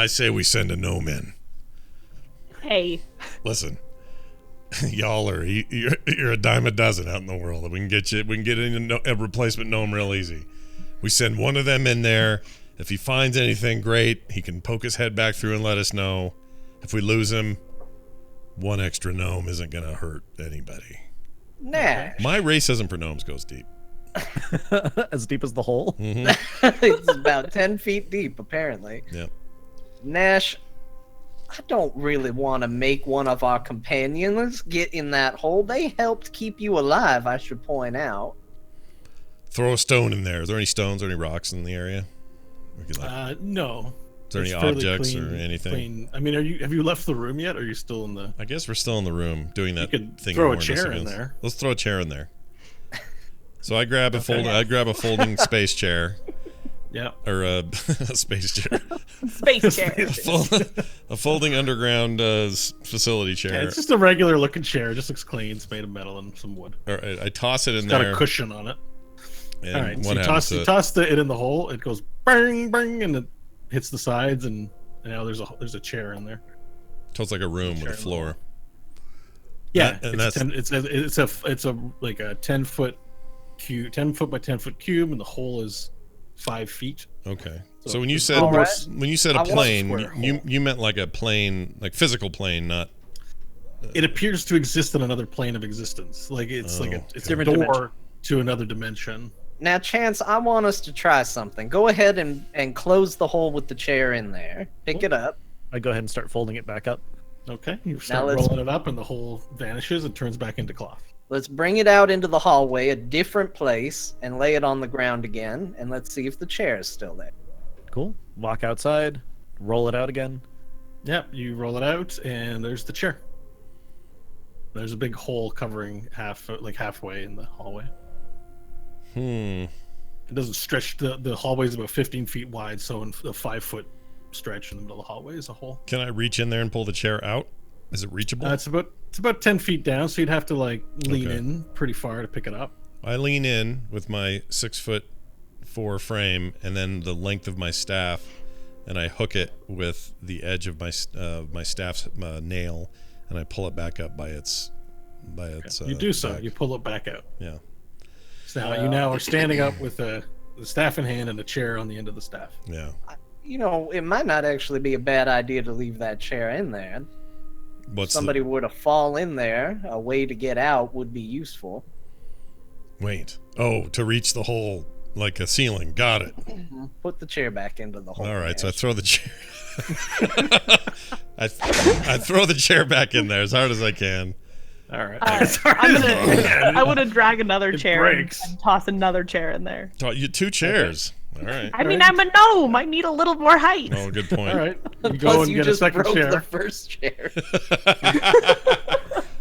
I say we send a gnome in. Hey, Listen, y'all are you're a dime a dozen out in the world. We can get a replacement gnome real easy. We send one of them in there. If he finds anything great, he can poke his head back through and let us know. If we lose him, one extra gnome isn't gonna hurt anybody. Nash. My racism for gnomes goes deep. As deep as the hole. It's about 10 feet deep, apparently. Yep. Nash, I don't really want to make one of our companions get in that hole. They helped keep you alive, I should point out. Throw a stone in there. Is there any stones or any rocks in the area? We could, No. is there any It's fairly objects clean- or anything? clean. I mean, have you left the room yet? Or are you still in the? I guess we're still in the room doing that You could thing. throw you a warned us chair in against. there. Let's throw a chair in there. So I grab a folding space chair Yeah. or a space chair, space chair. a folding underground facility chair. Yeah, it's just a regular looking chair. It just looks clean. It's made of metal and some wood. All right, I toss it in It's got there. a cushion on it. And All right. what So you happens to toss it in the hole. It goes bang bang, and it hits the sides, and now there's a chair in there. So it's like a room with a Chair in the floor. Yeah, That- and it's a like a 10-foot cube, 10-foot by 10-foot cube, and the hole is 5 feet. Okay. So So when you it's said almost- when you said a I want a plane, square you hole. you meant like a plane, like physical plane, not. It appears to exist in another plane of existence. Like it's like Oh, it's okay. a Different door to another dimension. Now, Chance, I want us to try something. Go ahead and close the hole with the chair in there. Pick it up. I go ahead and start folding it back up. Okay, you start let's- rolling it up, and the hole vanishes and turns back into cloth. Let's bring it out into the hallway, a different place, and lay it on the ground again. And let's see if the chair is still there. Cool. Walk outside, roll it out again. Yep, you roll it out, and there's the chair. There's a big hole covering halfway in the hallway. Hmm. It doesn't stretch. The hallway is about 15 feet wide, so in a 5-foot stretch in the middle of the hallway is a hole. Can I reach in there and pull the chair out? Is it reachable? It's about 10 feet down, so you'd have to lean Okay. in pretty far to pick it up. I lean in with my 6'4" frame and then the length of my staff, and I hook it with the edge of my staff's nail, and I pull it back up by its. You do so. back. You pull it back out. Yeah. So now you now are standing up with the staff in hand and a chair on the end of the staff. Yeah. You know, it might not actually be a bad idea to leave that chair in there. What's Somebody were to fall in there, a way to get out would be useful. Wait. Oh, to reach the hole like a ceiling. Got it. Put the chair back into the hole. All right. So I Nash. throw the chair. I throw the chair back in there as hard as I can. All right. I want to drag another It chair and breaks. toss another chair in there. You 2 chairs. All right. I mean, I'm a gnome. I need a little more height. Oh, good point. All right. You Plus, go and you get a just second broke chair. the first chair.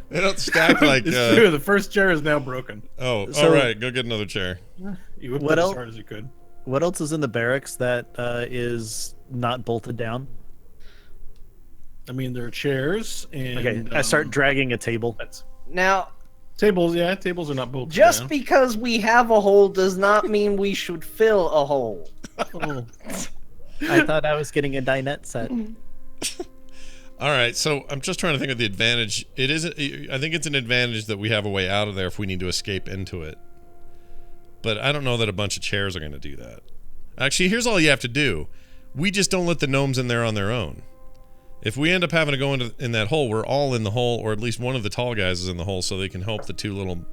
They don't stack like. It's true. The first chair is now broken. Oh, So- all right. Go get another chair. You whipped What it as else? hard as you could. What else is in the barracks that is not bolted down? I mean, there are chairs and. Okay, I start dragging a table. That's Now, tables. Yeah, tables are not bolted just down. because we have a hole does not mean we should fill a hole. Oh, I thought I was getting a dinette set. All right, so I'm just trying to think of the advantage. It isn't. I think it's an advantage that we have a way out of there if we need to escape into it. But I don't know that a bunch of chairs are going to do that. Actually, here's all you have to do. We just don't let the gnomes in there on their own. If we end up having to go in that hole, we're all in the hole, or at least one of the tall guys is in the hole, so they can help the 2 little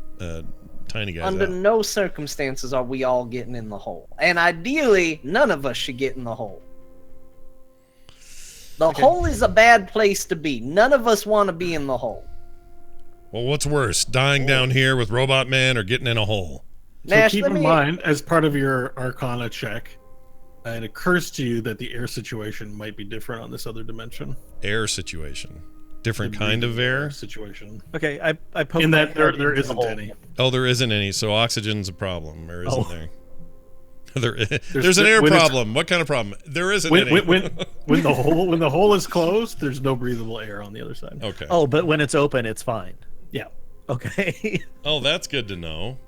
tiny guys Under out. no circumstances are we all getting in the hole. And ideally, none of us should get in the hole. The hole is a bad place to be. None of us want to be in the hole. Well, what's worse, dying down here with Robot Man or getting in a hole? so Nash, keep let in me- mind, as part of your Arcana check, it occurs to you that the air situation might be different on this other dimension. Air situation. Different The kind of breathing air? situation. Okay, I poke In my that there head there into the isn't hole. any. Oh, there isn't any, so oxygen's a problem, or isn't Oh. there? There's an air when it's- problem. What kind of problem? There isn't When, any. when the hole is closed, there's no breathable air on the other side. Okay. Oh, but when it's open, it's fine. Yeah. Okay. Oh, that's good to know.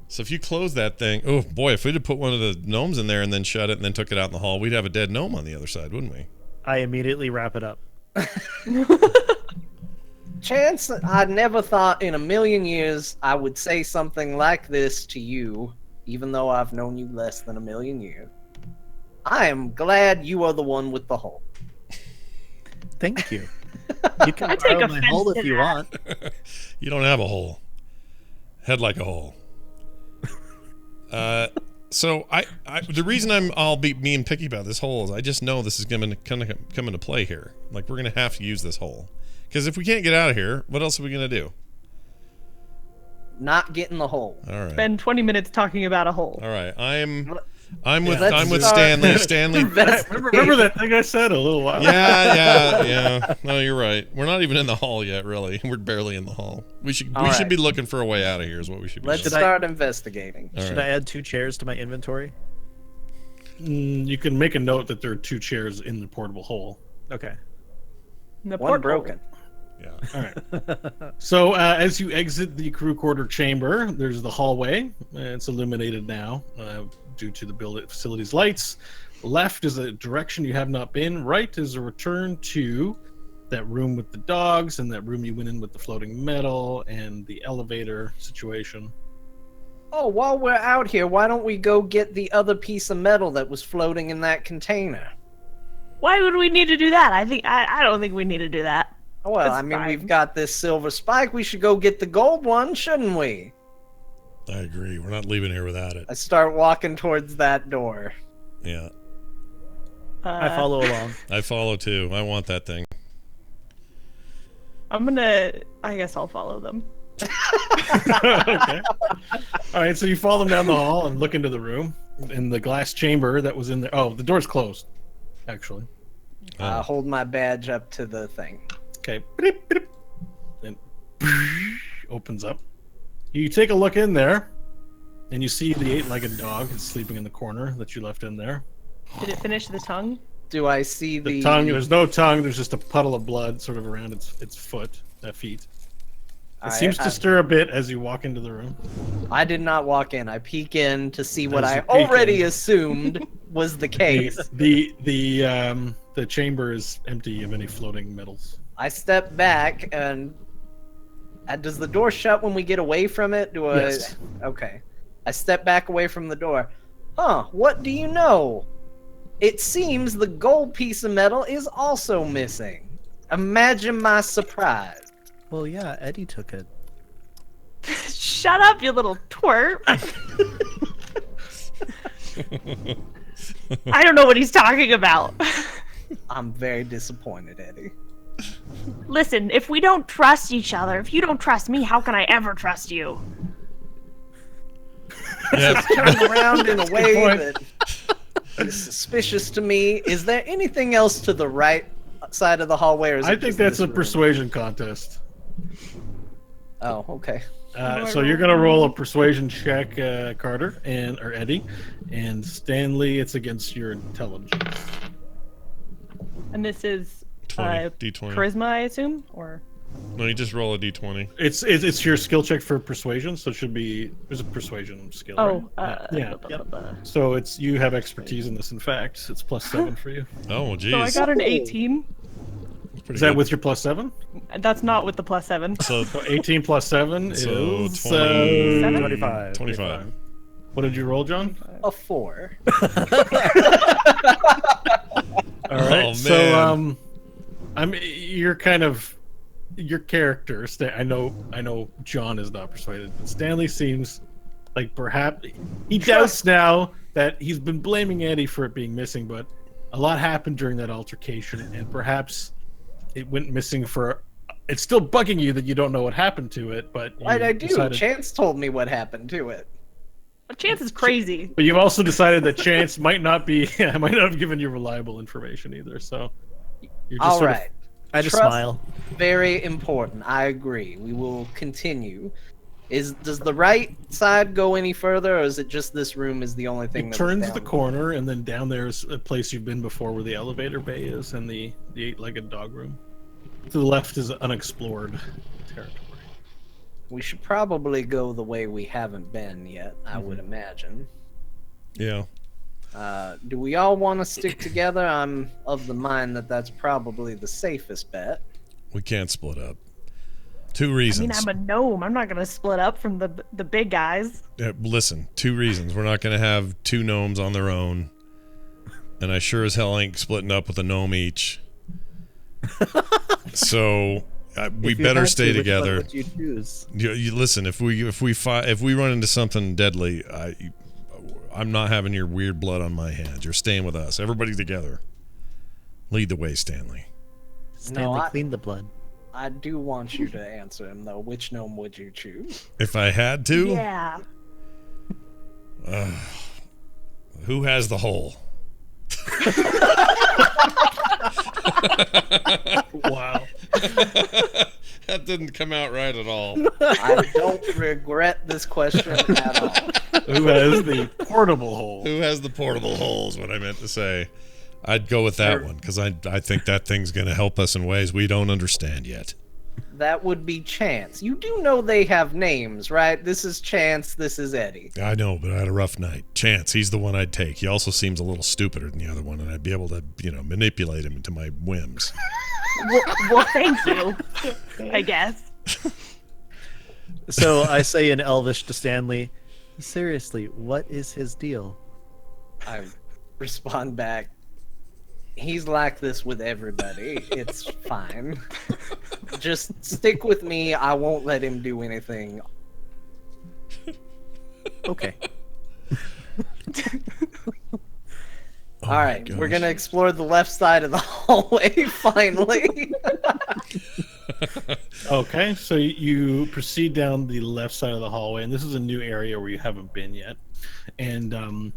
So if you close that thing, oh boy, if we'd have put one of the gnomes in there and then shut it and then took it out in the hall, we'd have a dead gnome on the other side, wouldn't we? I immediately wrap it up. Chance, I never thought in a million years I would say something like this to you, even though I've known you less than a million years. I am glad you are the one with the hole. Thank you. You can I take borrow my offense hole to if you that. want. You don't have a hole. Head like a hole. So I the reason I'll be being picky about this hole is I just know this is gonna come into play here. Like, we're gonna have to use this hole. Because if we can't get out of here, what else are we gonna do? Not getting the hole. All right. Spend 20 minutes talking about a hole. All right. I'm with Let's start- Stanley. Stanley. Remember that thing I said a little while ago? Yeah. No, you're right. We're not even in the hall yet, really. We're barely in the hall. We should right. be looking for a way out of here. Is what we should be. Let's doing. start investigating. All Should right. I add 2 chairs to my inventory? You can make a note that there are 2 chairs in the portable hole. Okay. The One porthole. broken. Yeah. All right. So as you exit the crew quarter chamber, there's the hallway. It's illuminated now due to the facility's lights. Left is a direction you have not been. Right is a return to that room with the dogs and that room you went in with the floating metal and the elevator situation. Oh, while we're out here, why don't we go get the other piece of metal that was floating in that container? Why would we need to do that? I don't think we need to do that. Well, That's I mean, fine. we've got this silver spike. We should go get the gold one, shouldn't we? I agree. We're not leaving here without it. I start walking towards that door. Yeah. I follow along. I follow too. I want that thing. I guess I'll follow them. Okay. All right, so you follow them down the hall and look into the room in the glass chamber that was in there. Oh, the door's closed, actually. I hold my badge up to the thing. Okay. And opens up. You take a look in there, and you see the 8-legged dog is sleeping in the corner that you left in there. Did it finish the tongue? Do I see The the tongue, there's no tongue, there's just a puddle of blood sort of around its feet. It seems to stir a bit as you walk into the room. I did not walk in. I peek in to see what As I you peek already in. assumed was the case. The chamber is empty of any floating metals. I step back and does the door shut when we get away from it? Yes. Okay. I step back away from the door. Huh, what do you know? It seems the gold piece of metal is also missing. Imagine my surprise. Well, yeah, Eddie took it. Shut up, you little twerp. I don't know what he's talking about. I'm very disappointed, Eddie. Listen, if we don't trust each other, if you don't trust me, how can I ever trust you? Yeah. Turns around in a way point. that is suspicious to me. Is there anything else to the right side of the hallway? Or is I it think just that's this a room? persuasion contest. Oh, okay. So you're gonna roll a persuasion check, Carter or Eddie, and Stanley. It's against your intelligence. And this is 20, D20. charisma, I assume, or No, you just roll a D20. It's your skill check for persuasion, so it should be there's a persuasion skill. oh, right? Yeah. yep. So you have expertise in this. In fact, it's +7 for you. Oh, geez. So I got an 18. Pretty Is that good. with your +7? That's not with the +7. So So 18 +7 So is 20 25. 25. What did you roll, John? A 4. All right. Oh, So man. you're kind of your character. I know John is not persuaded, but Stanley seems like perhaps he doubts now that he's been blaming Eddie for it being missing, but a lot happened during that altercation, and perhaps it went missing for. It's still bugging you that you don't know what happened to it, but Why'd you I do? decided- Chance told me what happened to it. Chance is crazy. But you've also decided that Chance might not have given you reliable information either. So you're just All sort of- right. I just Trust- smile. Very important. I agree. We will continue. Does the right side go any further, or is it just this room is the only thing It that turns was the down? corner, and then down there is a place you've been before where the elevator bay is and the 8-legged dog room. To the left is unexplored territory. We should probably go the way we haven't been yet, I would imagine. Yeah. Do we all want to stick together? I'm of the mind that that's probably the safest bet. We can't split up. 2 I reasons. mean, I'm a gnome. I'm not gonna split up from the big guys. Listen, 2 reasons. We're not going to have 2 gnomes on their own. And I sure as hell ain't splitting up with a gnome each. So we If you better had stay to, which one together. would you choose? You listen. If we run into something deadly, I'm not having your weird blood on my hands. You're staying with us. Everybody together. Lead the way, Stanley. Stanley, I- clean the blood. I do want you to answer him, though. Which gnome would you choose? If I had to, Yeah. who has the hole? Wow. That didn't come out right at all. I don't regret this question at all. Who has the portable hole? Who has the portable holes? What I meant to say. I'd go with that one because I think that thing's going to help us in ways we don't understand yet. That would be Chance. You do know they have names, right? This is Chance, this is Eddie. I know, but I had a rough night. Chance, he's the one I'd take. He also seems a little stupider than the other one, and I'd be able to, manipulate him into my whims. Well, thank you. I guess. So I say in Elvish to Stanley, seriously, what is his deal? I respond back, he's like this with everybody. It's fine. Just stick with me. I won't let him do anything. Okay. Oh All my right, we're gosh. going to explore the left side of the hallway, finally. Okay, so you proceed down the left side of the hallway, and this is a new area where you haven't been yet. And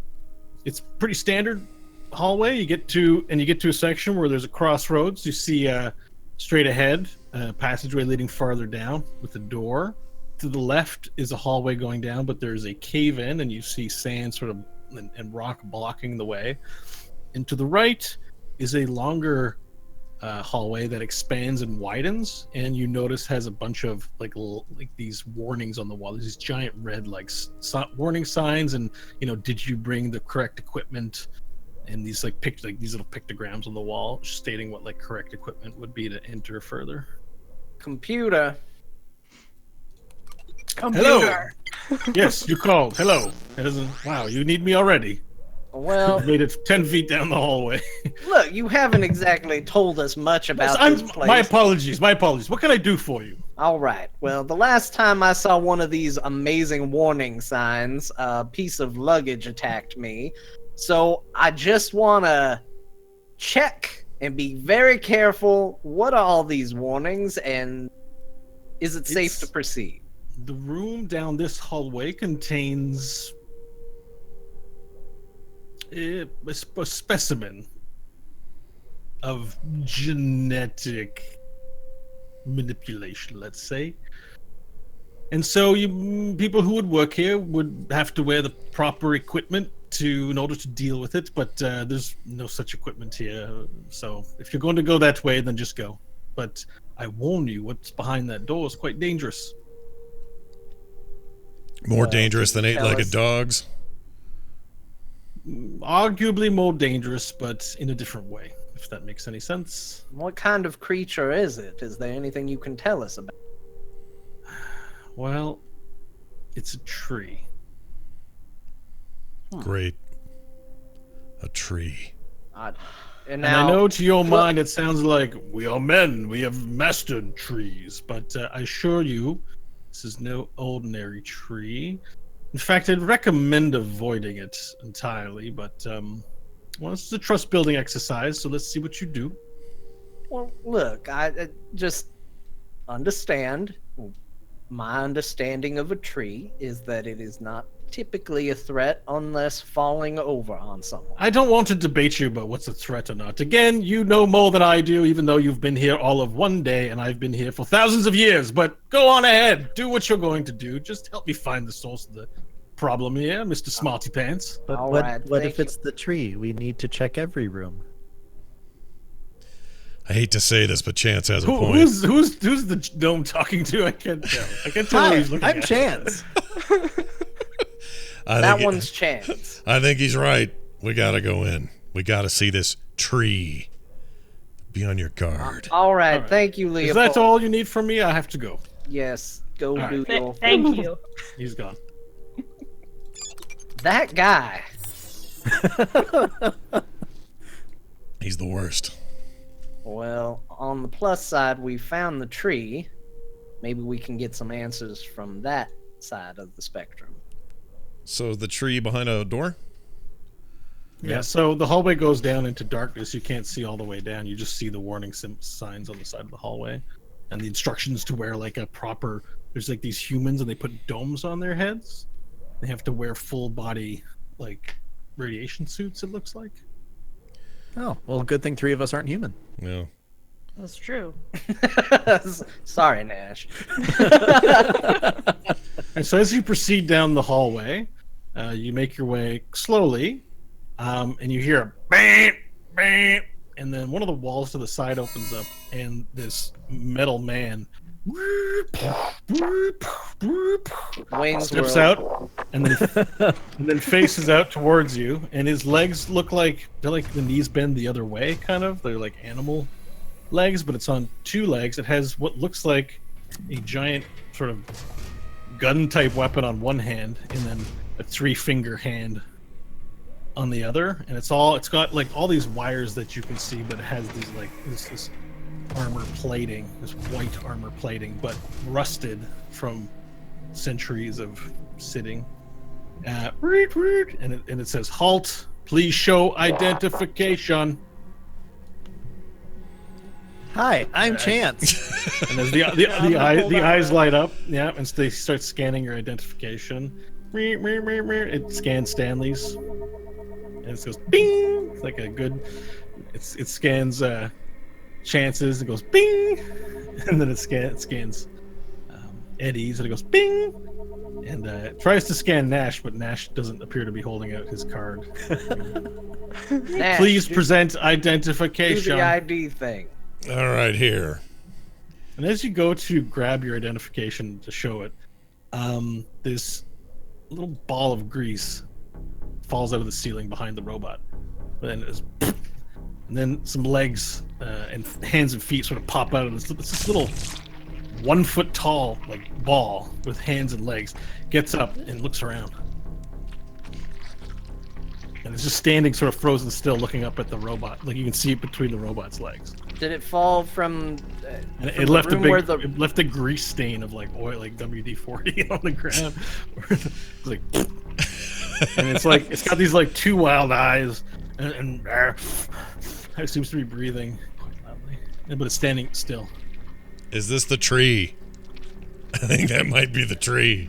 it's pretty standard hallway. You get to a section where there's a crossroads. You see straight ahead a passageway leading farther down with a door. To the left is a hallway going down, but there's a cave in, and you see sand sort of and rock blocking the way. And to the right is a longer hallway that expands and widens, and you notice has a bunch of like these warnings on the wall. There's these giant red warning signs, and did you bring the correct equipment? And these these little pictograms on the wall stating what correct equipment would be to enter further. Computer. Computer. Yes, you called. Hello. It isn't. Wow, you need me already. Well, You made it 10 feet down the hallway. look, you haven't exactly told us much about this place. My apologies. My apologies. What can I do for you? All right. Well, the last time I saw one of these amazing warning signs, a piece of luggage attacked me. So I just want to check and be very careful. What are all these warnings, and is it safe to proceed? The room down this hallway contains a specimen of genetic manipulation, let's say. And so people who would work here would have to wear the proper equipment in order to deal with it, but there's no such equipment here. So if you're going to go that way, then just go. But I warn you, what's behind that door is quite dangerous. More dangerous than tell eight-legged us- dogs. Arguably more dangerous, but in a different way, if that makes any sense. What kind of creature is it? Is there anything you can tell us about? Well, it's a tree. Great. A tree. And And now, I know to your mind it sounds like we are men, we have mastered trees, but I assure you, this is no ordinary tree. In fact, I'd recommend avoiding it entirely, but well, this is a trust-building exercise, so let's see what you do. well, look, I just understand. My understanding of a tree is that it is not typically a threat unless falling over on someone. I don't want to debate you about what's a threat or not. Again, you know more than I do, even though you've been here all of one day and I've been here for thousands of years. But go on ahead. Do what you're going to do. Just help me find the source of the problem here, Mr. Smarty Pants. But All what right, what thank if it's the tree? We need to check every room. I hate to say this, but Chance has a Who, point. who's the gnome talking to? I can't tell. I can't tell who Hi, he's looking I'm at. Chance. That one's Chance. I think he's right. We gotta go in. We gotta see this tree. Be on your guard. All right, All right. thank you, Is Leopold. that all you need from me? I have to go. Yes, go All do right. your Thank you. He's gone. That guy. He's the worst. Well, on the plus side, we found the tree. Maybe we can get some answers from that side of the spectrum. So the tree behind a door? Yeah, so the hallway goes down into darkness. You can't see all the way down. You just see the warning signs on the side of the hallway. And the instructions to wear like a proper... There's like these humans and they put domes on their heads. They have to wear full body like radiation suits, it looks like. Oh, well, good thing 3 of us aren't human. Yeah. That's true. Sorry, Nash. And so as you proceed down the hallway, you make your way slowly, and you hear a bang, bang, and then one of the walls to the side opens up, and this metal man Wayne's steps World. out and then faces out towards you, and his legs look like they're like the knees bend the other way, kind of. They're like animal legs, but it's on 2 legs. It has what looks like a giant sort of gun type weapon on one hand, and then a 3-finger hand on the other. And it's got like all these wires that you can see, but it has these like this armor plating, this white armor plating, but rusted from centuries of sitting. And it says, "Halt! Please show identification." Hi, I'm Chance. And as the eyes light up, yeah, and they start scanning your identification. It scans Stanley's, and it goes bing. It's like a good. It scans Chance's. It goes bing, and then it scans Eddie's, and it goes bing, and it tries to scan Nash, but Nash doesn't appear to be holding out his card. Nash, Please do present the identification. ID thing. All right, here. And as you go to grab your identification to show it, this little ball of grease falls out of the ceiling behind the robot. And then some legs and hands and feet sort of pop out of this little 1 foot tall like ball with hands and legs. Gets up and looks around. And it's just standing sort of frozen still looking up at the robot. Like you can see it between the robot's legs. Did it fall from? And from it the left room where the it left a grease stain of like oil, like WD-40 on the ground. It's like, and it's got these like 2 wild eyes, and it seems to be breathing quite loudly, but it's standing still. Is this the tree? I think that might be the tree.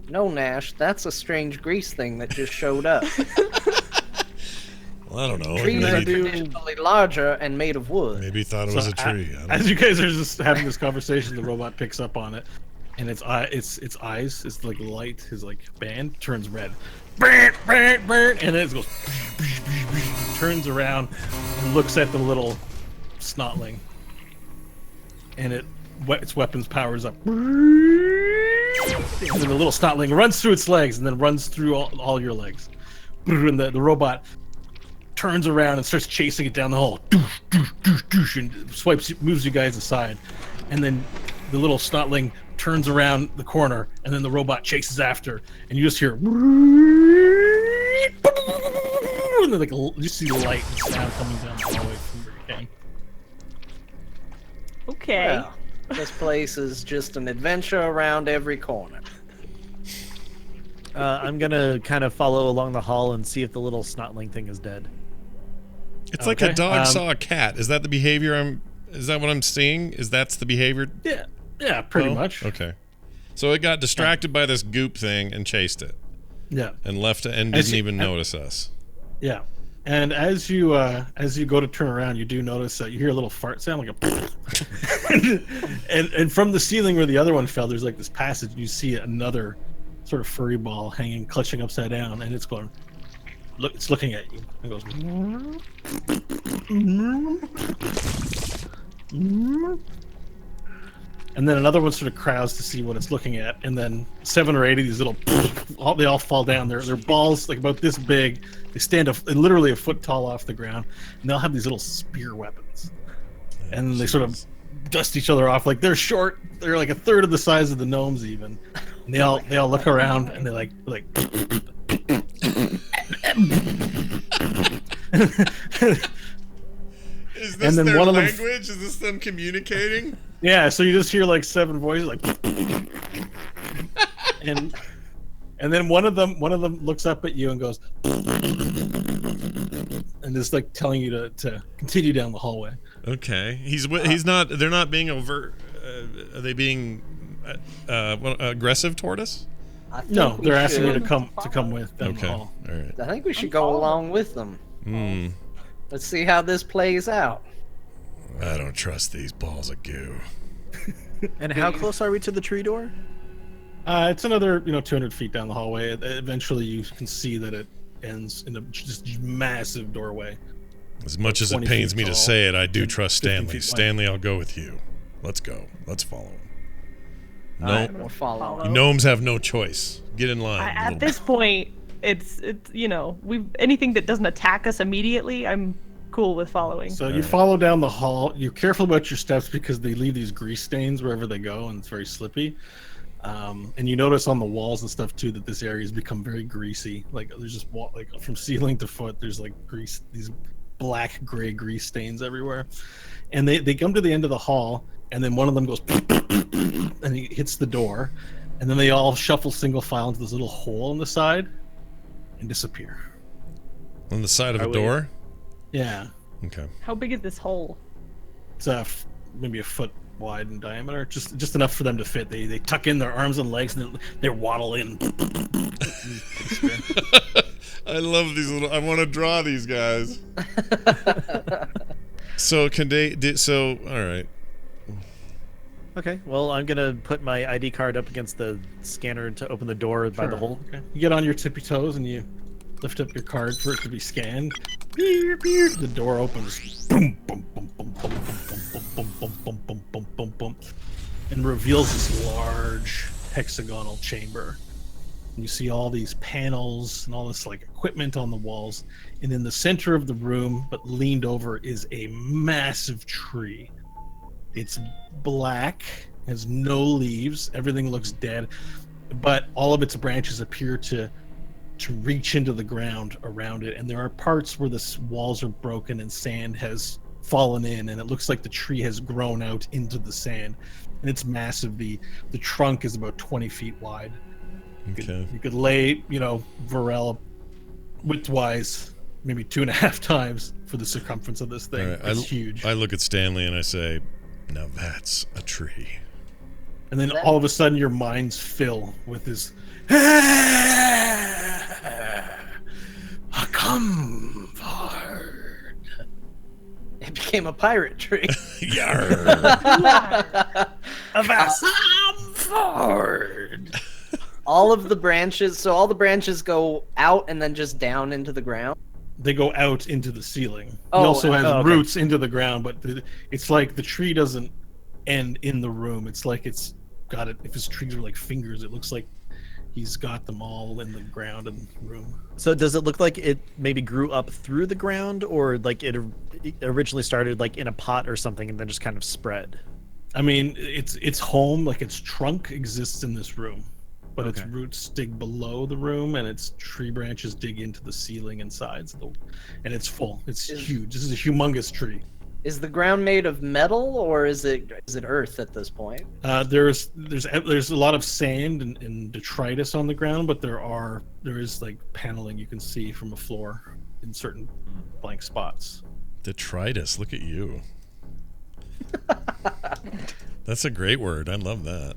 No, Nash, that's a strange grease thing that just showed up. Well, I don't know. Trees are Maybe, traditionally larger and made of wood. maybe he thought it was a tree. I don't As know. you guys are just having this conversation, the robot picks up on it, and its eyes, it's like light, his like band turns red, and then it goes, turns around and looks at the little snotling, and its weapons powers up, and then the little snotling runs through its legs and then runs through all your legs, and the robot turns around and starts chasing it down the hall, and moves you guys aside, and then the little snotling turns around the corner, and then the robot chases after, and you just hear, and then like you see the light and sound coming down the hallway from where you came. Okay. Well, this place is just an adventure around every corner. I'm gonna kind of follow along the hall and see if the little snotling thing is dead. It's like a Okay, dog saw a cat. Is that the behavior is that what I'm seeing? That's the behavior? Yeah, pretty Oh, much. Okay. So it got distracted by this goop thing and chased it Yeah. and left it and As didn't you- even notice us. Yeah, and as you go to turn around, you do notice that you hear a little fart sound, like a, and from the ceiling where the other one fell, there's like this passage. And you see another sort of furry ball hanging, clutching upside down, and it's going. Look, it's looking at you. It goes. And then another one sort of crowds to see what it's looking at, and then 7 or 8 of these little, they all fall down. They're balls like about this big. They stand literally a foot tall off the ground, and they'll have these little spear weapons, and they sort of dust each other off. Like they're short. They're like a third of the size of the gnomes even. And they all look around and they like. Is this And then their one of them- language? Is this them communicating? Yeah, so you just hear like 7 voices like, and then one of them looks up at you and goes, and is like telling you to continue down the hallway. Okay. He's not. They're not being overt. Are they being aggressive toward us? I think No, we they're asking you should- to come with them. Okay. All. All right. I think we should go along with them. Hmm. Let's see how this plays out. I don't trust these balls of goo. And how close are we to the tree door? It's another 200 feet down the hallway. Eventually, you can see that it ends in a just massive doorway. As much as it 20 pains feet me to tall, say it, I do 50 trust feet Stanley. wide. Stanley, I'll go with you. Let's go. Let's follow him. No, Alright, we'll follow. gnomes have no choice. Get in line. At little- this point, it's we've anything that doesn't attack us immediately, I'm cool with following. So you Alright. follow down the hall. You're careful about your steps because they leave these grease stains wherever they go, and it's very slippy. And you notice on the walls and stuff too that this area has become very greasy. Like there's just like from ceiling to foot, there's like grease, these black gray grease stains everywhere. And they come to the end of the hall, and then one of them goes, and he hits the door, and then they all shuffle single file into this little hole on the side, and disappear. On the side of Are a we- door? Yeah, Okay. How big is this hole? it's maybe a foot wide in diameter, just enough for them to fit. They tuck in their arms and legs, and they waddle in. I love these little. I want to draw these guys. So can they? So all right. Okay, well, I'm gonna put my ID card up against the scanner to open the door by the Sure. hole. Okay. You get on your tippy toes and you lift up your card for it to be scanned. Beep, beep. The door opens. Boom, boom, boom, boom, boom, boom, boom, boom, boom, boom, boom, boom, boom, boom, and reveals this large hexagonal chamber. And you see all these panels and all this like equipment on the walls. And in the center of the room, but leaned over, is a massive tree. It's black, has no leaves, everything looks dead, but all of its branches appear to reach into the ground around it, and there are parts where the walls are broken and sand has fallen in, and it looks like the tree has grown out into the sand, and it's massive. The trunk is about 20 feet wide. Okay. You could lay, Varel widthwise maybe 2.5 times for the circumference of this thing. All right, It's huge. I look at Stanley and I say, "Now that's a tree." And then all of a sudden your minds fill with this come forward. It became a pirate tree. Yarr. Come forward. all the branches go out and then just down into the ground. They go out into the ceiling. Oh, He also has okay. roots into the ground, but it's like the tree doesn't end in the room. It's like it's got it. If his trees were like fingers, it looks like he's got them all in the ground and room. So does it look like it maybe grew up through the ground, or like it originally started like in a pot or something and then just kind of spread? I mean, its home, like its trunk, exists in this room, but its Okay. roots dig below the room, and its tree branches dig into the ceiling and sides. And it's full. It's huge. This is a humongous tree. Is the ground made of metal or is it earth at this point? There's a lot of sand and detritus on the ground, but there is like paneling you can see from a floor in certain blank spots. Detritus. Look at you. That's a great word. I love that.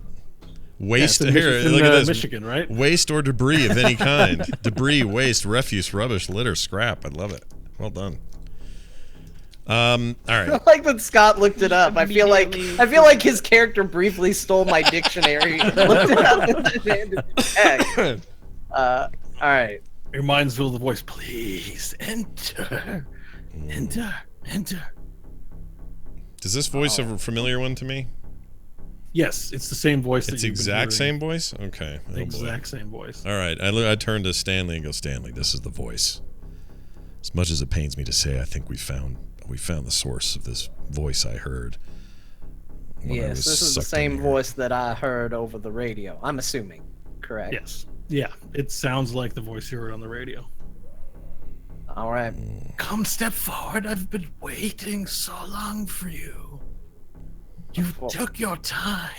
Waste. Yeah, it's in Here, Mich- it's look in, at this. Michigan, right? Waste or debris of any kind. Debris, waste, refuse, rubbish, litter, scrap. I love it. Well done. All right. I like that Scott looked it up. I feel Immediately. like his character briefly stole my dictionary, looked it up, and then handed it back. All right. Your mind's filled with the voice. Please enter, enter, enter. Is this voice a familiar one to me? Yes, it's the same voice. It's the exact same voice? Okay. The exact same voice. All right. I turn to Stanley and go, Stanley, this is the voice. As much as it pains me to say, I think we found the source of this voice I heard. Yes, this is the same voice that I heard over the radio. I'm assuming, correct? Yes. Yeah, it sounds like the voice you heard on the radio. All right. Come step forward. I've been waiting so long for you. You took your time.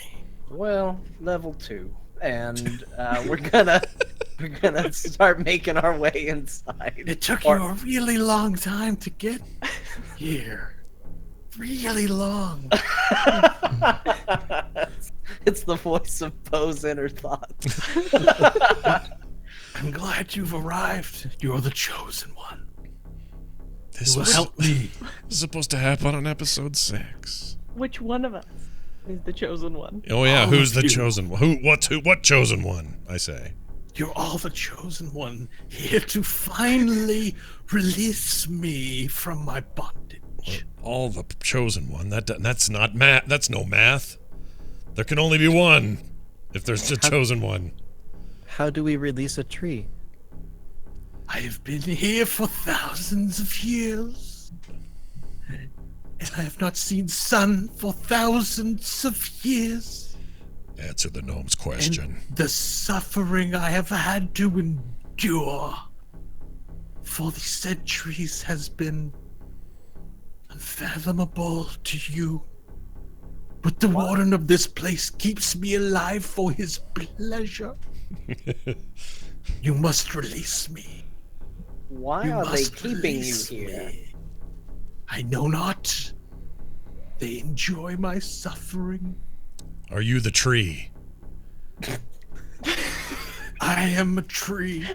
Well, level 2, and we're gonna start making our way inside. It took you a really long time to get here. Really long. It's the voice of Poe's inner thoughts. I'm glad you've arrived. You're the chosen one. This will help me. This is supposed to happen on episode 6. Which one of us is the chosen one? Oh yeah, All who's of the you. chosen one? What chosen one? I say. You're all the chosen one, here to finally release me from my bondage. All the chosen one. That's not math. That's no math. There can only be one. If there's a chosen one. How do we release a tree? I have been here for thousands of years, and I have not seen sun for thousands of years. Answer the gnome's question. And the suffering I have had to endure for the centuries has been unfathomable to you. But the warden of this place keeps me alive for his pleasure. You must release me. Why You are they must keeping you release here? me. I know not. They enjoy my suffering. Are you the tree? I am a tree.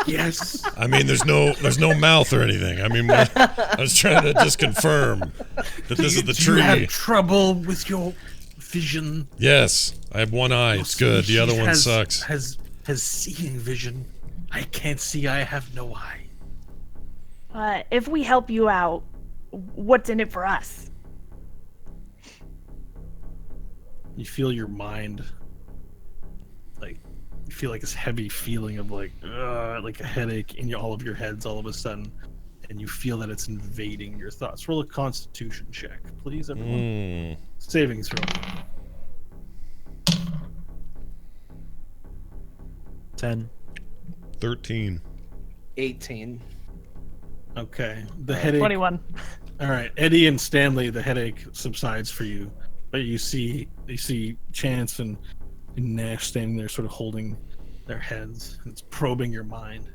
Yes. I mean, there's no mouth or anything. I mean, I was trying to just confirm that this is the Do you have tree. trouble with your vision? Yes, I have one eye. Your It's good. The other species one sucks. Has seeing vision. I can't see. I have no eye. If we help you out, what's in it for us? You feel your mind, like you feel like this heavy feeling of like a headache in all of your heads all of a sudden, and you feel that it's invading your thoughts. Roll a Constitution check, please, everyone. Savings throw. 10. 13. 18. Okay, the headache. 21. All right, Eddie and Stanley, the headache subsides for you, but you see Chance and Nash standing there, sort of holding their heads, and it's probing your mind.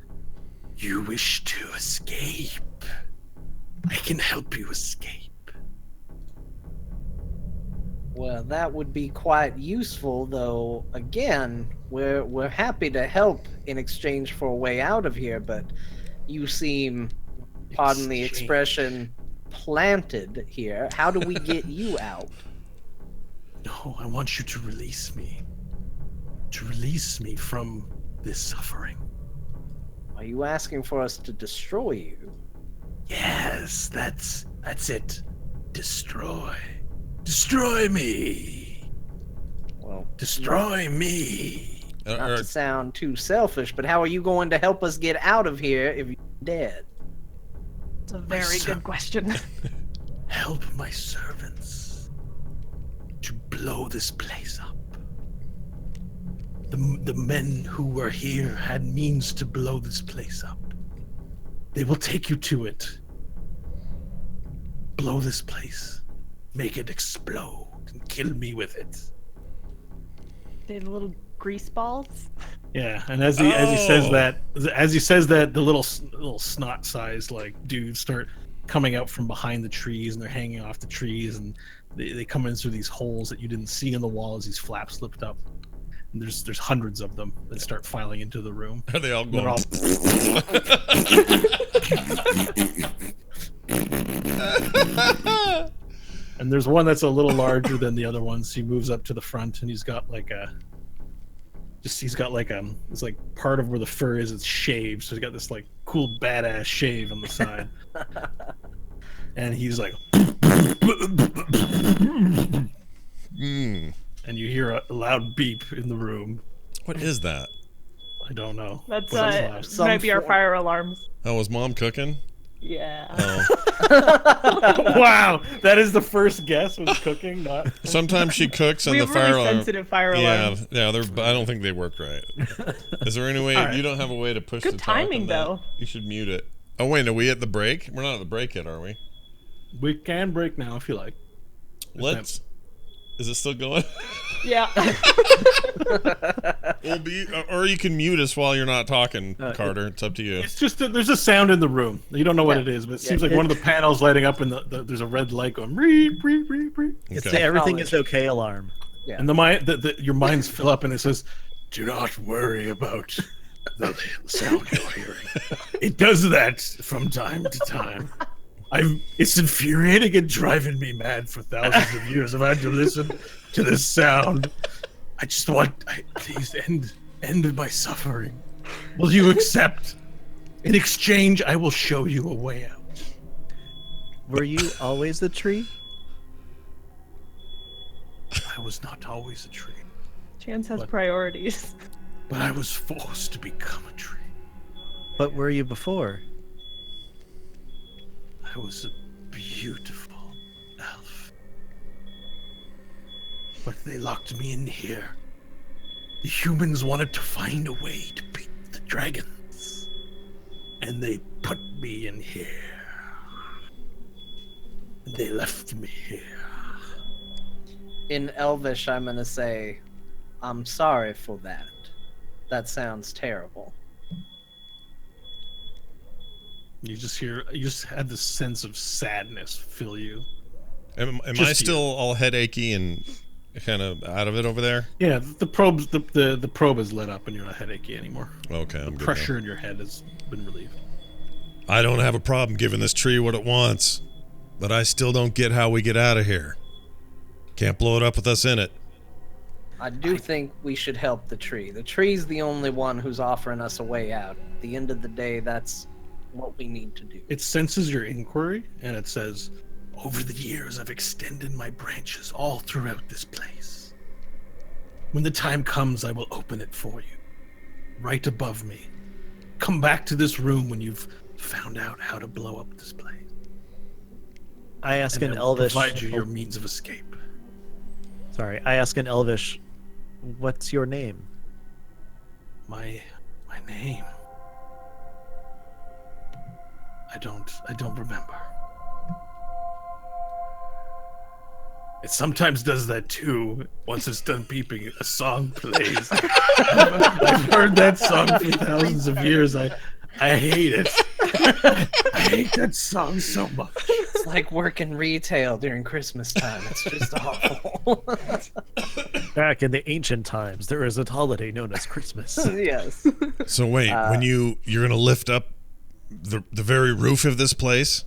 You wish to escape. I can help you escape. Well, that would be quite useful, though. Again, we're happy to help in exchange for a way out of here, but you seem, pardon the expression, planted here. How do we get you out? No, I want you to release me. To release me from this suffering. Are you asking for us to destroy you? Yes, that's it. Destroy. Destroy me. Well, Destroy me. not to sound too selfish, but how are you going to help us get out of here if you're dead? It's a very good question. Help my servants to blow this place up. The men who were here had means to blow this place up. They will take you to it. Blow this place. Make it explode and kill me with it. They're little grease balls. Yeah, and as he says that, the little snot-sized like dudes start coming out from behind the trees, and they're hanging off the trees, and they come in through these holes that you didn't see in the wall as these flaps slipped up. And there's hundreds of them that start filing into the room. Are they all And they're going? And there's one that's a little larger than the other ones. He moves up to the front, and he's got like it's like part of where the fur is, it's shaved, so he's got this like cool badass shave on the side. And he's like, Hmm. And you hear a loud beep in the room. What is that? I don't know. That's But it's loud. Some might be our form- fire alarms. Oh, was Mom cooking? Yeah. Oh. Wow, that is the first guess was cooking, not. Sometimes she cooks and We the have fire really alarm. sensitive fire Yeah, alarms. yeah. I don't think they work right. Is there any way All right. you don't have a way to push Good the talk on timing, that? though. You should mute it. Oh wait, are we at the break? We're not at the break yet, are we? We can break now if you like. Let's. Is it still going? Yeah. We'll be, or you can mute us while you're not talking, Carter. It's up to you. It's just there's a sound in the room. You don't know what Yeah. it is, but it Yeah, seems like one of the panels lighting up, and there's a red light going. Reep, reep, reep, reep. It's Okay. the everything is okay alarm. Yeah. And your minds fill up, and it says, "Do not worry about the sound you're hearing. It does that from time to time. It's infuriating and driving me mad for thousands of years. I've had to listen to this sound. I just please end my suffering. Will you accept? In exchange, I will show you a way out." Were you always the tree? I was not always a tree, Chance has What? priorities. but I was forced to become a tree. What were you before? I was a beautiful elf. But they locked me in here. The humans wanted to find a way to beat the dragons. And they put me in here. And they left me here. In Elvish, I'm gonna say, I'm sorry for that. That sounds terrible. You just had this sense of sadness fill you. Am I Just still all headachy and kind of out of it over there? Yeah, the probe is lit up and you're not headachy anymore. Okay, I'm good. now. Pressure in your head has been relieved. I don't have a problem giving this tree what it wants, but I still don't get how we get out of here. Can't blow it up with us in it. I do think we should help the tree. The tree's the only one who's offering us a way out. At the end of the day, that's what we need to do. It senses your inquiry and it says, "Over the years, I've extended my branches all throughout this place. When the time comes, I will open it for you, right above me. Come back to this room when you've found out how to blow up this place. I ask And an I will Elvish. provide you your means of escape." Sorry, I ask an Elvish. What's your name? My name. I don't remember. It sometimes does that too. Once it's done peeping, a song plays. I've heard that song for thousands of years. I hate it. I hate that song so much. It's like working retail during Christmas time. It's just awful. Back in the ancient times, there was a holiday known as Christmas. Yes. So wait, when you're gonna lift up the very roof of this place,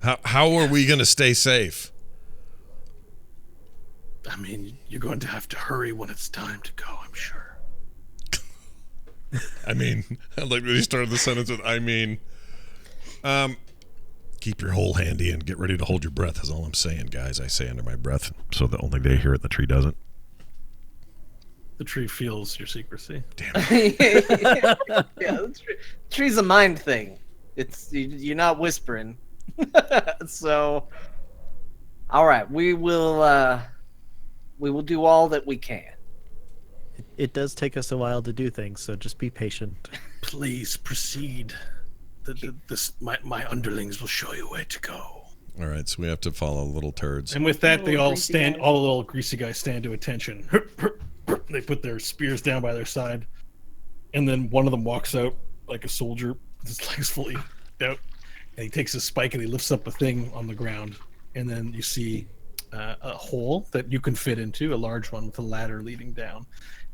how are we gonna stay safe? I mean, you're going to have to hurry when it's time to go, I'm sure. I mean, I like when he started the sentence with "I mean." Keep your hole handy and get ready to hold your breath. Is all I'm saying, guys. I say under my breath, so that only they hear it. The tree doesn't. The tree feels your secrecy. Damn it. Yeah, tree's a mind thing. You're not whispering. So, all right, we will do all that we can. It does take us a while to do things, so just be patient. Please proceed. My underlings will show you where to go. All right, so we have to follow little turds. And with that, they Little all greasy stand. guys. All the little greasy guys stand to attention. They put their spears down by their side, and then one of them walks out like a soldier, with his legs fully out, and he takes a spike and he lifts up a thing on the ground, and then you see a hole that you can fit into, a large one with a ladder leading down,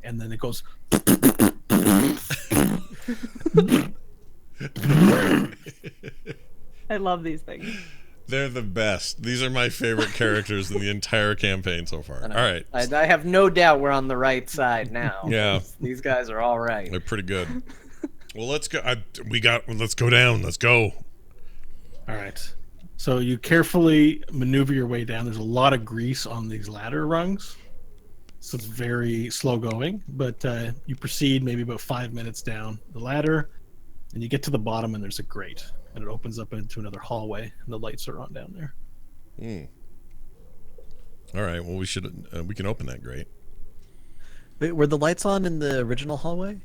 and then it goes. I love these things. They're the best. These are my favorite characters in the entire campaign so far. All right, I have no doubt we're on the right side now. Yeah. These guys are all right. they're pretty good. Well, let's go. Let's go down. Let's go. All right. So you carefully maneuver your way down. There's a lot of grease on these ladder rungs, so it's very slow going. But you proceed maybe about 5 minutes down the ladder, and you get to the bottom, and there's a grate, and it opens up into another hallway, and the lights are on down there. All right. Well, we can open that grate. Wait, were the lights on in the original hallway?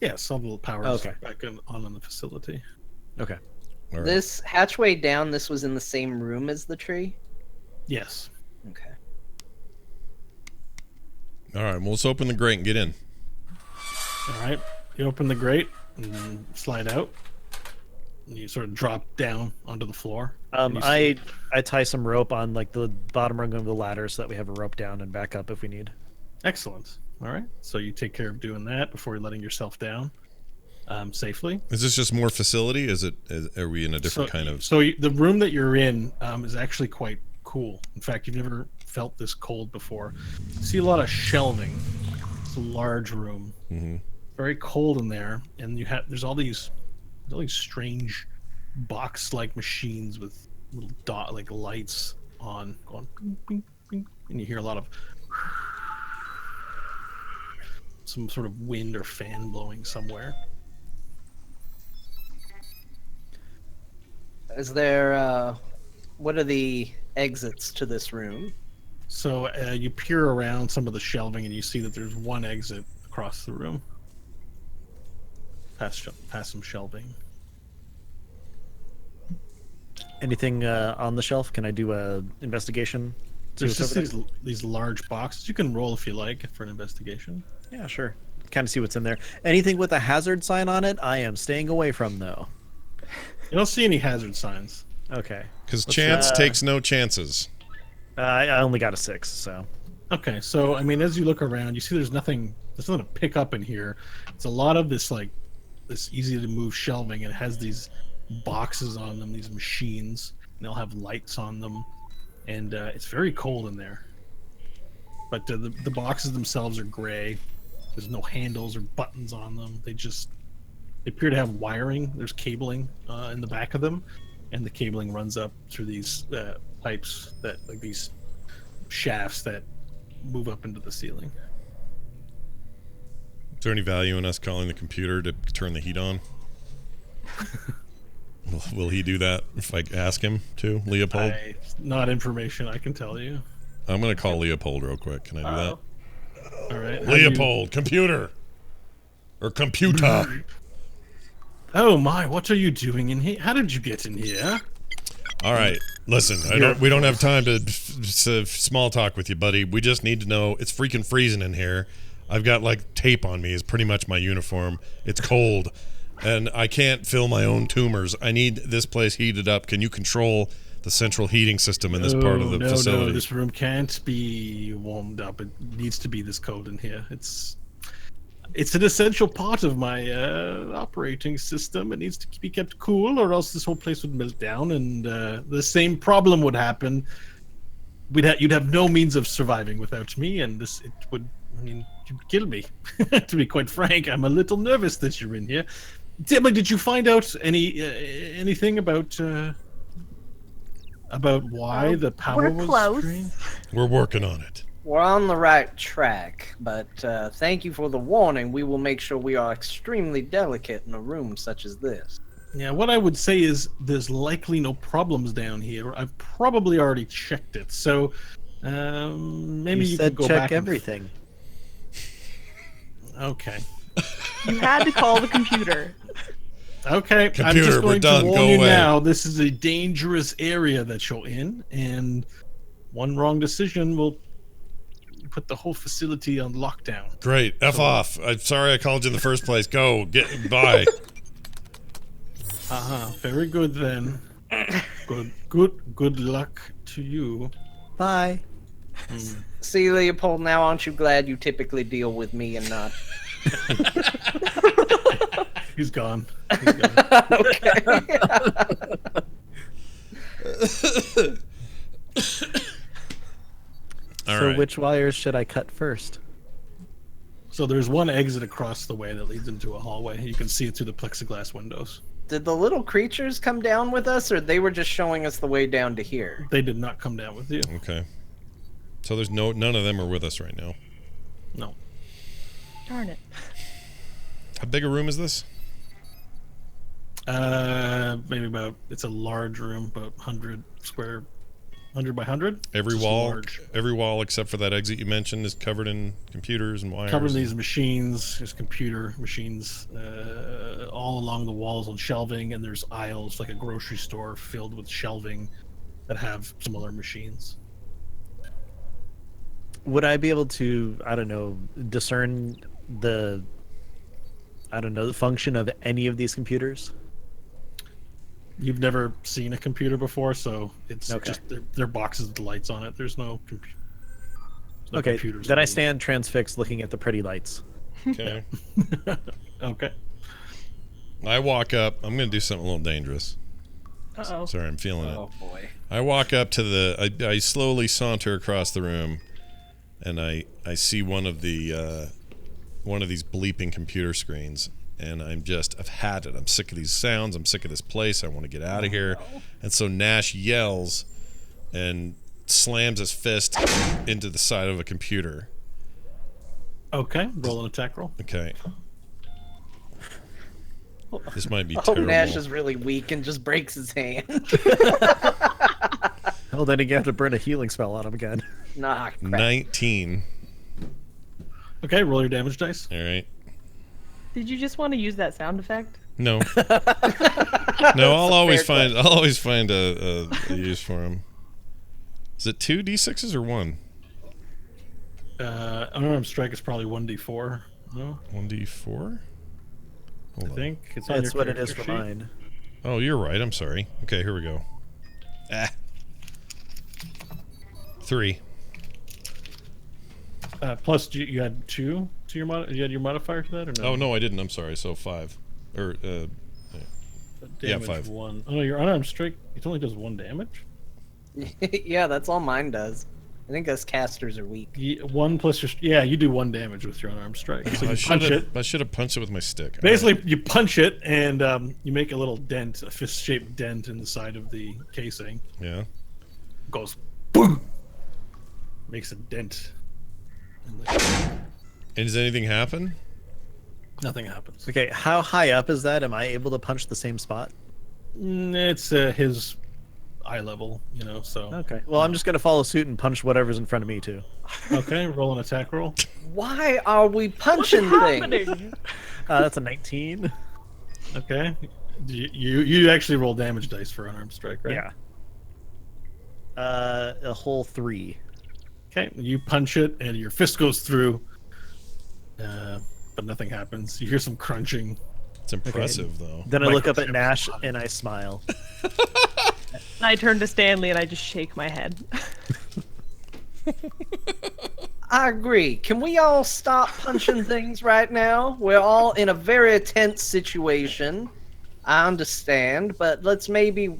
Yes, all the power is back on in the facility. Okay. All right. This hatchway down, this was in the same room as the tree? Yes. Okay. All right. Well, let's open the grate and get in. All right. You open the grate and slide out. And you sort of drop down onto the floor. And you I tie some rope on like the bottom rung of the ladder so that we have a rope down and back up if we need. Excellent. All right. So you take care of doing that before letting yourself down safely. Is this just more facility? Are we in a different kind of? So the room that you're in is actually quite cool. In fact, you've never felt this cold before. You see a lot of shelving. It's a large room. Mm-hmm. Very cold in there, and there's all these strange box-like machines with little like lights on, going bing, bing, bing, and you hear a lot of some sort of wind or fan blowing somewhere. Is there, what are the exits to this room? So you peer around some of the shelving and you see that there's one exit across the room. Past some shelving. Anything on the shelf? Can I do a investigation? See There's what's just over these large boxes. You can roll if you like for an investigation. there? Yeah, sure. Kind of see what's in there. Anything with a hazard sign on it, I am staying away from though. You don't see any hazard signs. Okay. Because chance takes no chances. I only got a 6, so. Okay, so I mean, as you look around, you see there's nothing to pick up in here. It's a lot of this easy to move shelving. It has these boxes on them, these machines, and they'll have lights on them, and it's very cold in there. But the boxes themselves are gray. There's no handles or buttons on them. They appear to have wiring. There's cabling in the back of them, and the cabling runs up through these pipes these shafts that move up into the ceiling. Is there any value in us calling the computer to turn the heat on? Will he do that if I ask him to, Leopold? Not information I can tell you. I'm going to call Leopold real quick. Can I do that? All right. Leopold, computer. Or computer. Oh my, what are you doing in here? How did you get in here? All right. Listen, we don't have time to small talk with you, buddy. We just need to know it's freaking freezing in here. I've got like tape on me. It's pretty much my uniform. It's cold. And I can't fill my own tumors. I need this place heated up. Can you control the central heating system in this part of the facility? No, this room can't be warmed up. It needs to be this cold in here. It's an essential part of my operating system. It needs to be kept cool, or else this whole place would melt down, and the same problem would happen. You'd have no means of surviving without me, and you'd kill me. To be quite frank, I'm a little nervous that you're in here. Tell me, did you find out anything about why the power was close. drained? We're working on it. We're on the right track, but thank you for the warning. We will make sure we are extremely delicate in a room such as this. Yeah, what I would say is there's likely no problems down here. I've probably already checked it, so maybe you said could go check back everything. Okay. You had to call the computer. Okay, I'm Computer, just we're going done. to warn Go you away. now. This is a dangerous area that you're in, and one wrong decision will put the whole facility on lockdown. Great. F off. I'm sorry I called you in the first place. Go. Get bye. Very good then. Good luck to you. Bye. See, Leopold, now aren't you glad you typically deal with me and not... He's gone. Okay. All So right. which wires should I cut first? So there's one exit across the way that leads into a hallway. You can see it through the plexiglass windows. Did the little creatures come down with us, or they were just showing us the way down to here? They did not come down with you. Okay. So there's none of them are with us right now. No. Darn it. How big a room is this? Maybe about. It's a large room, about 100 by 100. Every Just wall, large. every wall except for that exit you mentioned is covered in computers and wires. Covered these machines. There's computer machines all along the walls on shelving, and there's aisles like a grocery store filled with shelving that have similar machines. Would I be able to, I don't know, discern the function of any of these computers? You've never seen a computer before, so it's Okay. just they're boxes with lights on it. There's no, Okay, computers. then I on stand transfixed looking at the pretty lights. Okay. them. Okay. I walk up. I'm going to do something a little dangerous. Uh-oh. Sorry, I'm feeling it. Oh boy. I walk up to I slowly saunter across the room, and I see one of these bleeping computer screens, and I've had it. I'm sick of these sounds. I'm sick of this place. I want to get out of here. And so Nash yells and slams his fist into the side of a computer. Okay. Roll an attack roll. Okay. This might be I hope terrible. Nash is really weak and just breaks his hand. Oh, then you have to burn a healing spell on him again. Nah, crap. 19. Okay. Roll your damage dice. All right. Did you just want to use that sound effect? No. No, I'll always fair find a use for him. Is it 2 d6s or 1? Unarmed strike is probably 1d4. No, 1d4? I Hold on. think it's on That's your what it is character for sheet. mine. Oh, you're right. I'm sorry. Okay, here we go. 3. Plus, you had 2 to your you had your modifier to that, or no? Oh no, I didn't. I'm sorry. So 5. Or Damage 5. 1. Oh, your unarmed strike. It only does 1 damage. Yeah, that's all mine does. I think us casters are weak. 1 plus your. Yeah, you do 1 damage with your unarmed strike. So you punch it. I should have punched it with my stick. Basically, you punch it, and you make a little dent, a fist-shaped dent in the side of the casing. Yeah. Goes boom. Makes a dent. And does anything happen? Nothing happens. Okay, how high up is that? Am I able to punch the same spot? It's his eye level, so. Okay. Well, I'm just gonna follow suit and punch whatever's in front of me too. Okay, roll an attack roll. Why are we punching What's things? happening? That's a 19. Okay. You actually roll damage dice for unarmed strike, right? Yeah. A whole 3. Okay, you punch it, and your fist goes through, but nothing happens. You hear some crunching. It's impressive though. Then I look up at Microchip. Nash and I smile. And I turn to Stanley and I just shake my head. I agree. Can we all stop punching things right now? We're all in a very tense situation. I understand, but let's maybe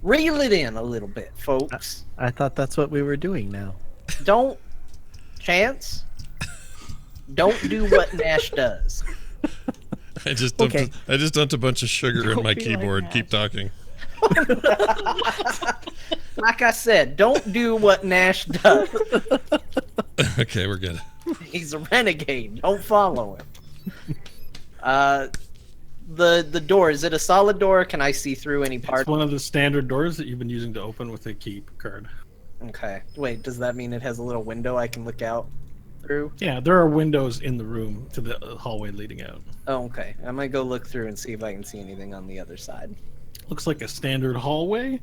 reel it in a little bit, folks. I thought that's what we were doing now. Don't do what Nash does. I just dumped Okay. I just dumped a bunch of sugar in Don't my be like keyboard. that. Keep talking. Like I said, don't do what Nash does. Okay, we're good. He's a renegade. Don't follow him. The door, is it a solid door? Can I see through any It's part? one of the standard doors that you've been using to open with a key card. Okay. Wait, does that mean it has a little window I can look out through? Yeah, there are windows in the room to the hallway leading out. Oh, okay. I might go look through and see if I can see anything on the other side. Looks like a standard hallway.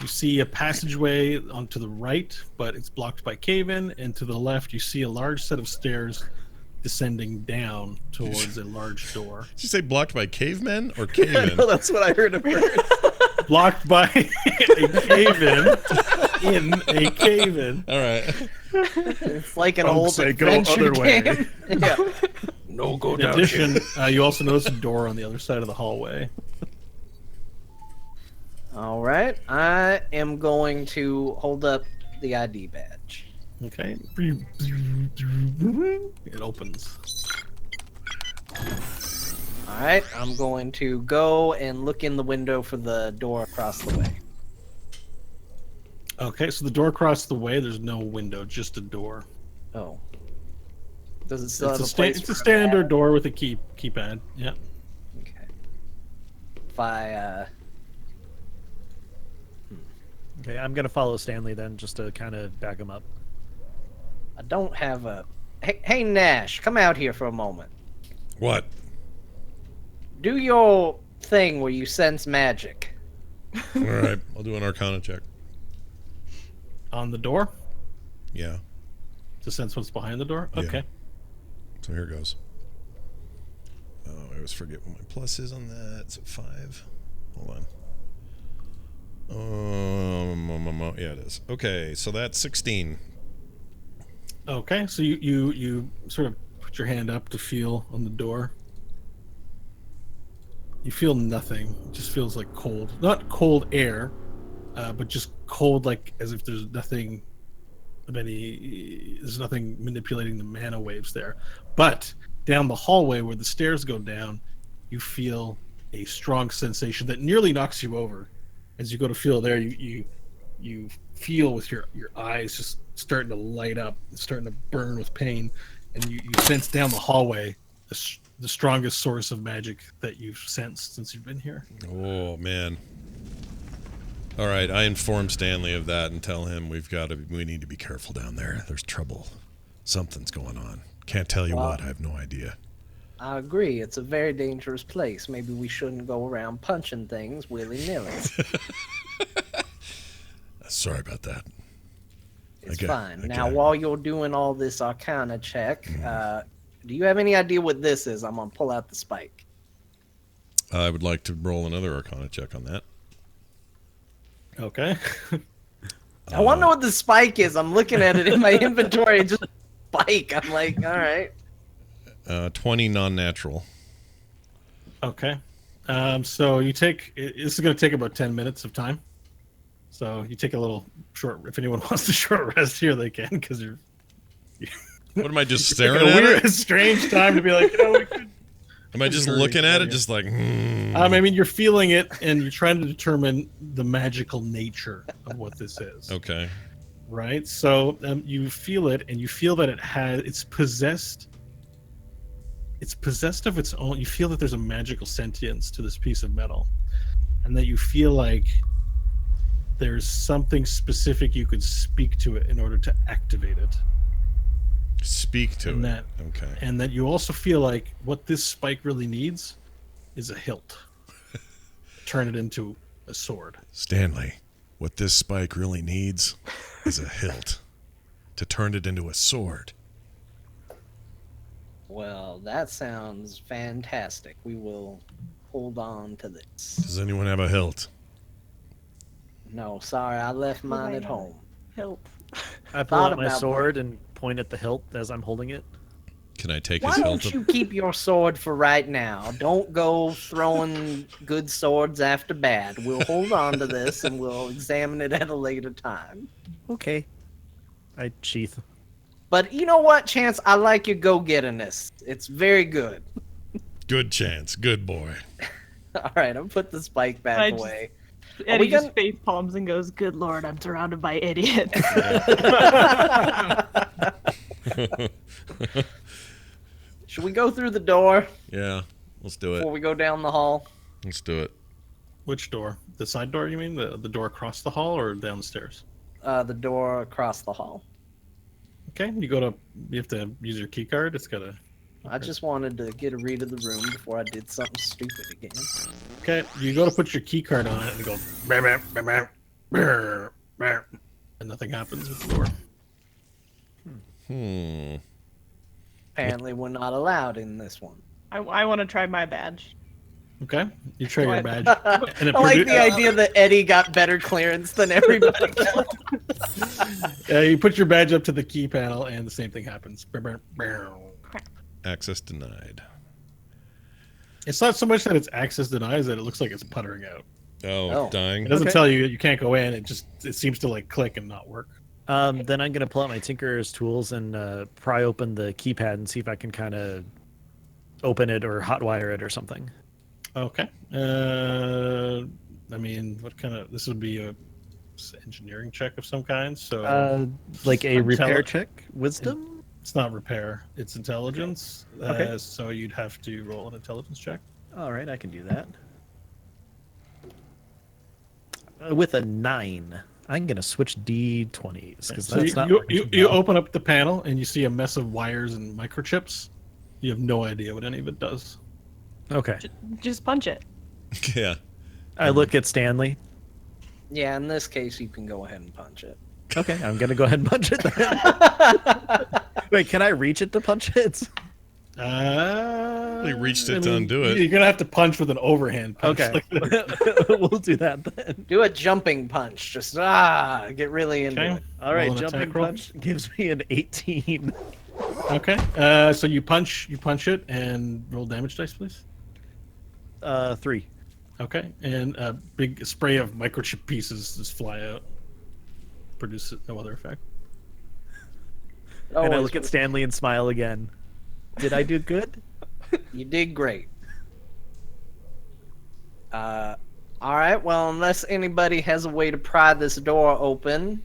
You see a passageway onto the right, but it's blocked by cave-in, and to the left you see a large set of stairs descending down towards a large door. Did you say blocked by cavemen or cavemen? That's what I heard at first. Blocked by a cave-in in a cave-in. All right. It's like an Folks old say go adventure other way. game. Yeah. No, go In addition, you also notice a door on the other side of the hallway. All right. I am going to hold up the ID badge. Okay. It opens. All right, I'm going to go and look in the window for the door across the way. Okay, so the door across the way, there's no window, just a door. Oh. Does it still It's have a, a place it's a for standard door with a keypad. Yeah. Okay. If I, Okay, I'm gonna follow Stanley then, just to kind of back him up. I don't have a... Hey, Nash, come out here for a moment. What? Do your thing where you sense magic. All right, I'll do an Arcana check. On the door Yeah. to sense what's behind the door. Yeah. Okay. So here goes. Oh, I always forget what my plus is on that. It's at 5. Hold on. Yeah, it is. Okay, so that's 16. Okay, so you sort of put your hand up to feel on the door. You feel nothing. It just feels like cold. Not cold air, but just cold, like as if there's nothing there's nothing manipulating the mana waves there. But down the hallway where the stairs go down, you feel a strong sensation that nearly knocks you over. As you go to feel there, you feel with your eyes just starting to light up, starting to burn with pain, and you sense down the hallway the strongest source of magic that you've sensed since you've been here. Oh, man. All right, I inform Stanley of that and tell him we need to be careful down there. There's trouble. Something's going on. Can't tell you what. I have no idea. I agree. It's a very dangerous place. Maybe we shouldn't go around punching things willy-nilly. Sorry about that. It's fine. Now, while you're doing all this Arcana check, do you have any idea what this is? I'm going to pull out the spike. I would like to roll another Arcana check on that. Okay. I want to know what the spike is. I'm looking at it in my inventory. It's just spike. I'm like, all right. 20 non-natural. Okay. So you take... This is going to take about 10 minutes of time. So you take a little short... If anyone wants to short rest here, they can, because you're... What am I just staring a at weird, it? strange time to be like, we could... Am I just looking at it, just like? I mean, you're feeling it, and you're trying to determine the magical nature of what this is. Okay. Right. So you feel it, and you feel that it's possessed. It's possessed of its own. You feel that there's a magical sentience to this piece of metal, and that you feel like there's something specific you could speak to it in order to activate it. Speak to And it. Okay. And that you also feel like what this spike really needs is a hilt. Turn it into a sword. Stanley, what this spike really needs is a hilt to turn it into a sword. Well, that sounds fantastic. We will hold on to this. Does anyone have a hilt? No, sorry, I left mine I at have? home. Help. I pull Thought out my about sword and point at the hilt as I'm holding it. Can I take Why his don't hilt? you keep your sword for right now? Don't go throwing good swords after bad. We'll hold on to this and we'll examine it at a later time. Okay. I sheath. But you know what, Chance? I like your go-getterness. It's very good. Good chance. Good boy. All right, I'll put the spike back I just- away. Eddie we just gonna- face palms and goes, "Good Lord, I'm surrounded by idiots." Should we go through the door Yeah, let's do before it. we go down the hall? Let's do it. Which door? The side door, you mean? The door across the hall or down the stairs? The door across the hall. Okay, you have to use your key card. It's got a... I just wanted to get a read of the room before I did something stupid again. Okay, you go to put your key card on it and it goes... "Bam, bam, bam, bam, bam, bam," and nothing happens with the door. Apparently, we're not allowed in this one. I want to try my badge. Okay, you try your What? badge. And I like the idea that Eddie got better clearance than everybody else. You put your badge up to the key panel and the same thing happens. Bam, bam, bam. Access denied. It's not so much that it's access denied, as that it looks like it's puttering out. Oh, Oh. dying. It doesn't Okay. tell you you can't go in. It seems to like click and not work. Then I'm gonna pull out my Tinkerer's tools and pry open the keypad and see if I can kind of open it or hotwire it or something. Okay. I mean, what kind of? This would be a engineering check of some kind. So Like a repair Intelli- check, wisdom. it's not repair; it's intelligence. Okay. So you'd have to roll an intelligence check. All right, I can do that. With a 9, I'm gonna switch D20s because So that's not. you open up the panel and you see a mess of wires and microchips. You have no idea what any of it does. Okay. Just punch it. Yeah. I look at Stanley. Yeah, in this case, you can go ahead and punch it. Okay, I'm gonna go ahead and punch it then. Wait, can I reach it to punch it? He reached it to undo it. You're gonna have to punch with an overhand punch. Okay, like this. we'll do that then. Do a jumping punch. Just get really into Okay. it. All right, Roll an jumping attack roll. punch gives me an 18. Okay. So you punch it and roll damage dice, please. 3. Okay. And a big spray of microchip pieces just fly out. Produce no other effect. And I Always look at was- Stanley and smile again. Did I do good? You did great. All right. Well, unless anybody has a way to pry this door open,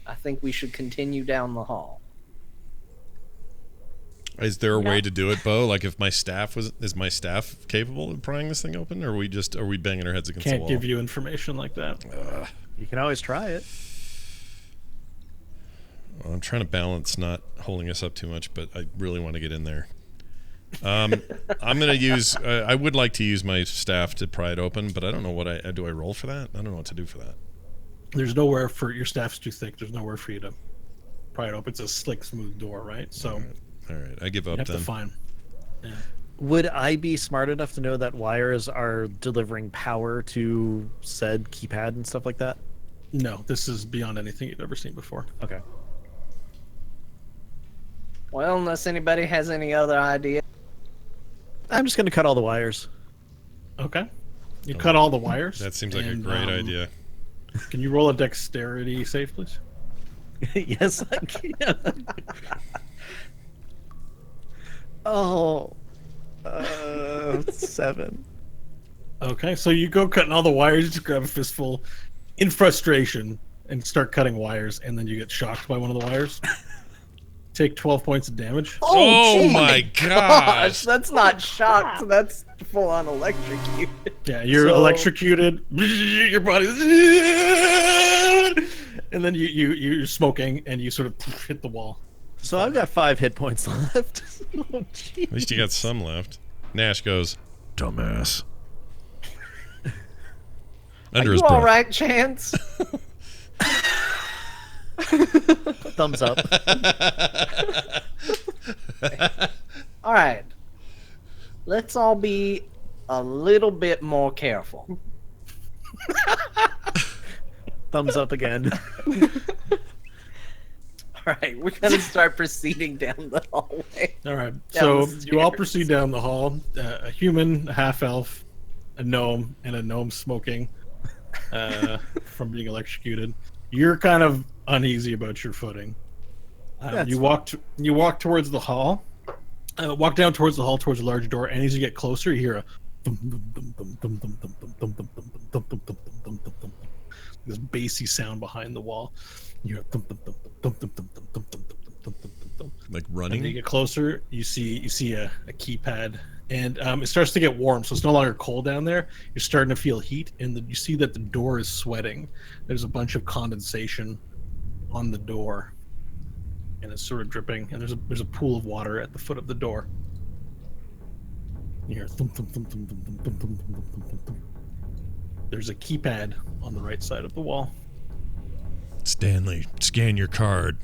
I think we should continue down the hall. Is there a Yeah. way to do it, Bo? Like, if my staff is my staff capable of prying this thing open, or are we banging our heads against the Can't wall? give you information like that. You can always try it. Well, I'm trying to balance not holding us up too much, but I really want to get in there. I'm gonna use. I would like to use my staff to pry it open, but I don't know what do. I roll for that? I don't know what to do for that. There's nowhere for your staff's too thick. There's nowhere for you to pry it open. It's a slick, smooth door, right? So All right, I give you up have then. to find. Yeah. Would I be smart enough to know that wires are delivering power to said keypad and stuff like that? No, this is beyond anything you've ever seen before. Okay. Well, unless anybody has any other idea. I'm just gonna cut all the wires. Okay. You cut all the wires. That seems like a and, great idea. Can you roll a dexterity save, please? Yes, I can. Oh, 7. Okay, so you go cutting all the wires, you just grab a fistful in frustration and start cutting wires, and then you get shocked by one of the wires. Take 12 points of damage. Oh my Gosh, gosh! that's not shocked. That's full on electrocuted. Yeah, you're So- electrocuted. Your body, and then you're smoking, and you sort of hit the wall. So I've got 5 hit points left. Oh, geez. At least you got some left. Nash goes, dumbass. Are Under you his all breath. right, Chance? Thumbs up. All right. Let's all be a little bit more careful. Thumbs up again. All right, we're gonna start proceeding down the hallway. All right, Down so the you all stairs. proceed down the hall. A human, a half elf, a gnome, and a gnome smoking from being electrocuted. You're kind of uneasy about your footing. That's You walk towards the hall. Walk down towards the hall towards a large door, and as you get closer, you hear a this bassy sound behind the wall. You hear Like and running. then you get closer, you see a keypad, and it starts to get warm, so it's no longer cold down there. You're starting to feel heat, and you see that the door is sweating. There's a bunch of condensation on the door, and it's sort of dripping. And there's a pool of water at the foot of the door. You hear thump, thump, thump, thump, thump, thump, thump, thump, thump, thump, thump, thump. There's a keypad on the right side of the wall. Stanley, scan your card.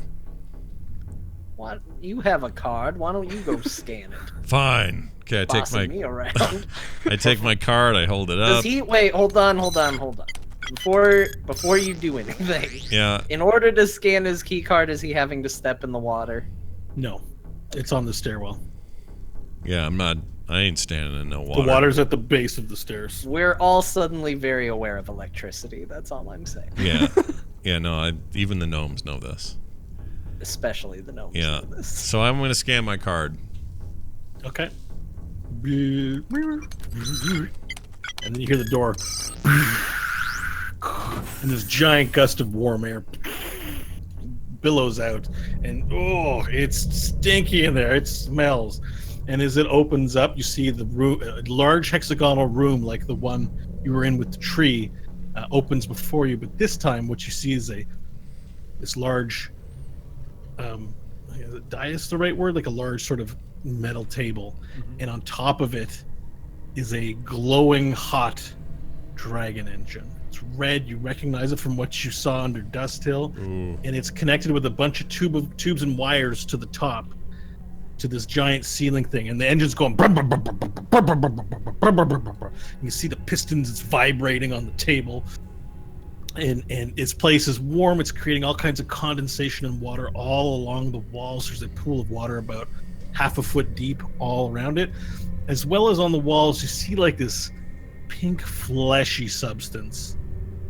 What? You have a card. Why don't you go scan it? Fine. Okay, Bossing me around. I take my card. I hold it Does up. he? Wait, hold on. Before you do anything, Yeah. in order to scan his key card, is he having to step in the water? No, it's on the stairwell. Yeah. I ain't standing in no water. The water's at the base of the stairs. We're all suddenly very aware of electricity. That's all I'm saying. Yeah. Yeah. No. Even the gnomes know this. Especially the gnomes. Yeah. know this. So I'm going to scan my card. Okay. And then you hear the door. And this giant gust of warm air billows out. And oh, it's stinky in there. It smells. And as it opens up, you see the room, a large hexagonal room like the one you were in with the tree, opens before you. But this time, what you see is this large, dais the right word? Like a large sort of metal table. And on top of it is a glowing hot dragon engine. It's red. You recognize it from what you saw under Dust Hill. Ooh. And it's connected with a bunch of tubes and wires to the top, to this giant ceiling thing, and the engine's going. You see the pistons, it's vibrating on the table, and its place is warm. It's creating all kinds of condensation and water all along the walls. There's a pool of water about half a foot deep all around it, as well as on the walls. You see like this pink fleshy substance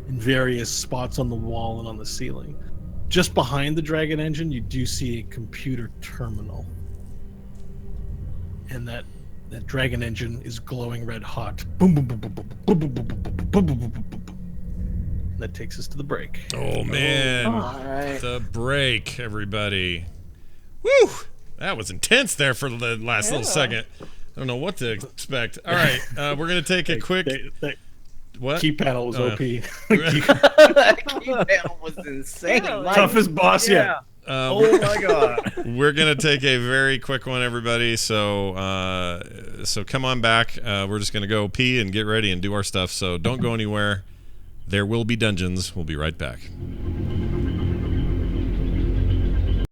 in various spots on the wall and on the ceiling. Just behind the dragon engine, you do see a computer terminal. And that dragon engine is glowing red hot. Boom, boom, boom, boom, boom, boom, boom, boom, boom, boom, boom, boom, boom, boom, boom. And that takes us to the break. Oh, man. All right. The break, everybody. Woo! That was intense there for the last little second. I don't know what to expect. All right, we're going to take a quick... What? Key panel was OP. That key panel was insane. Like, Toughest boss yet. Oh my god. We're gonna take a very quick one, everybody. So come on back. We're just gonna go pee and get ready and do our stuff. So don't go anywhere. There will be dungeons. We'll be right back.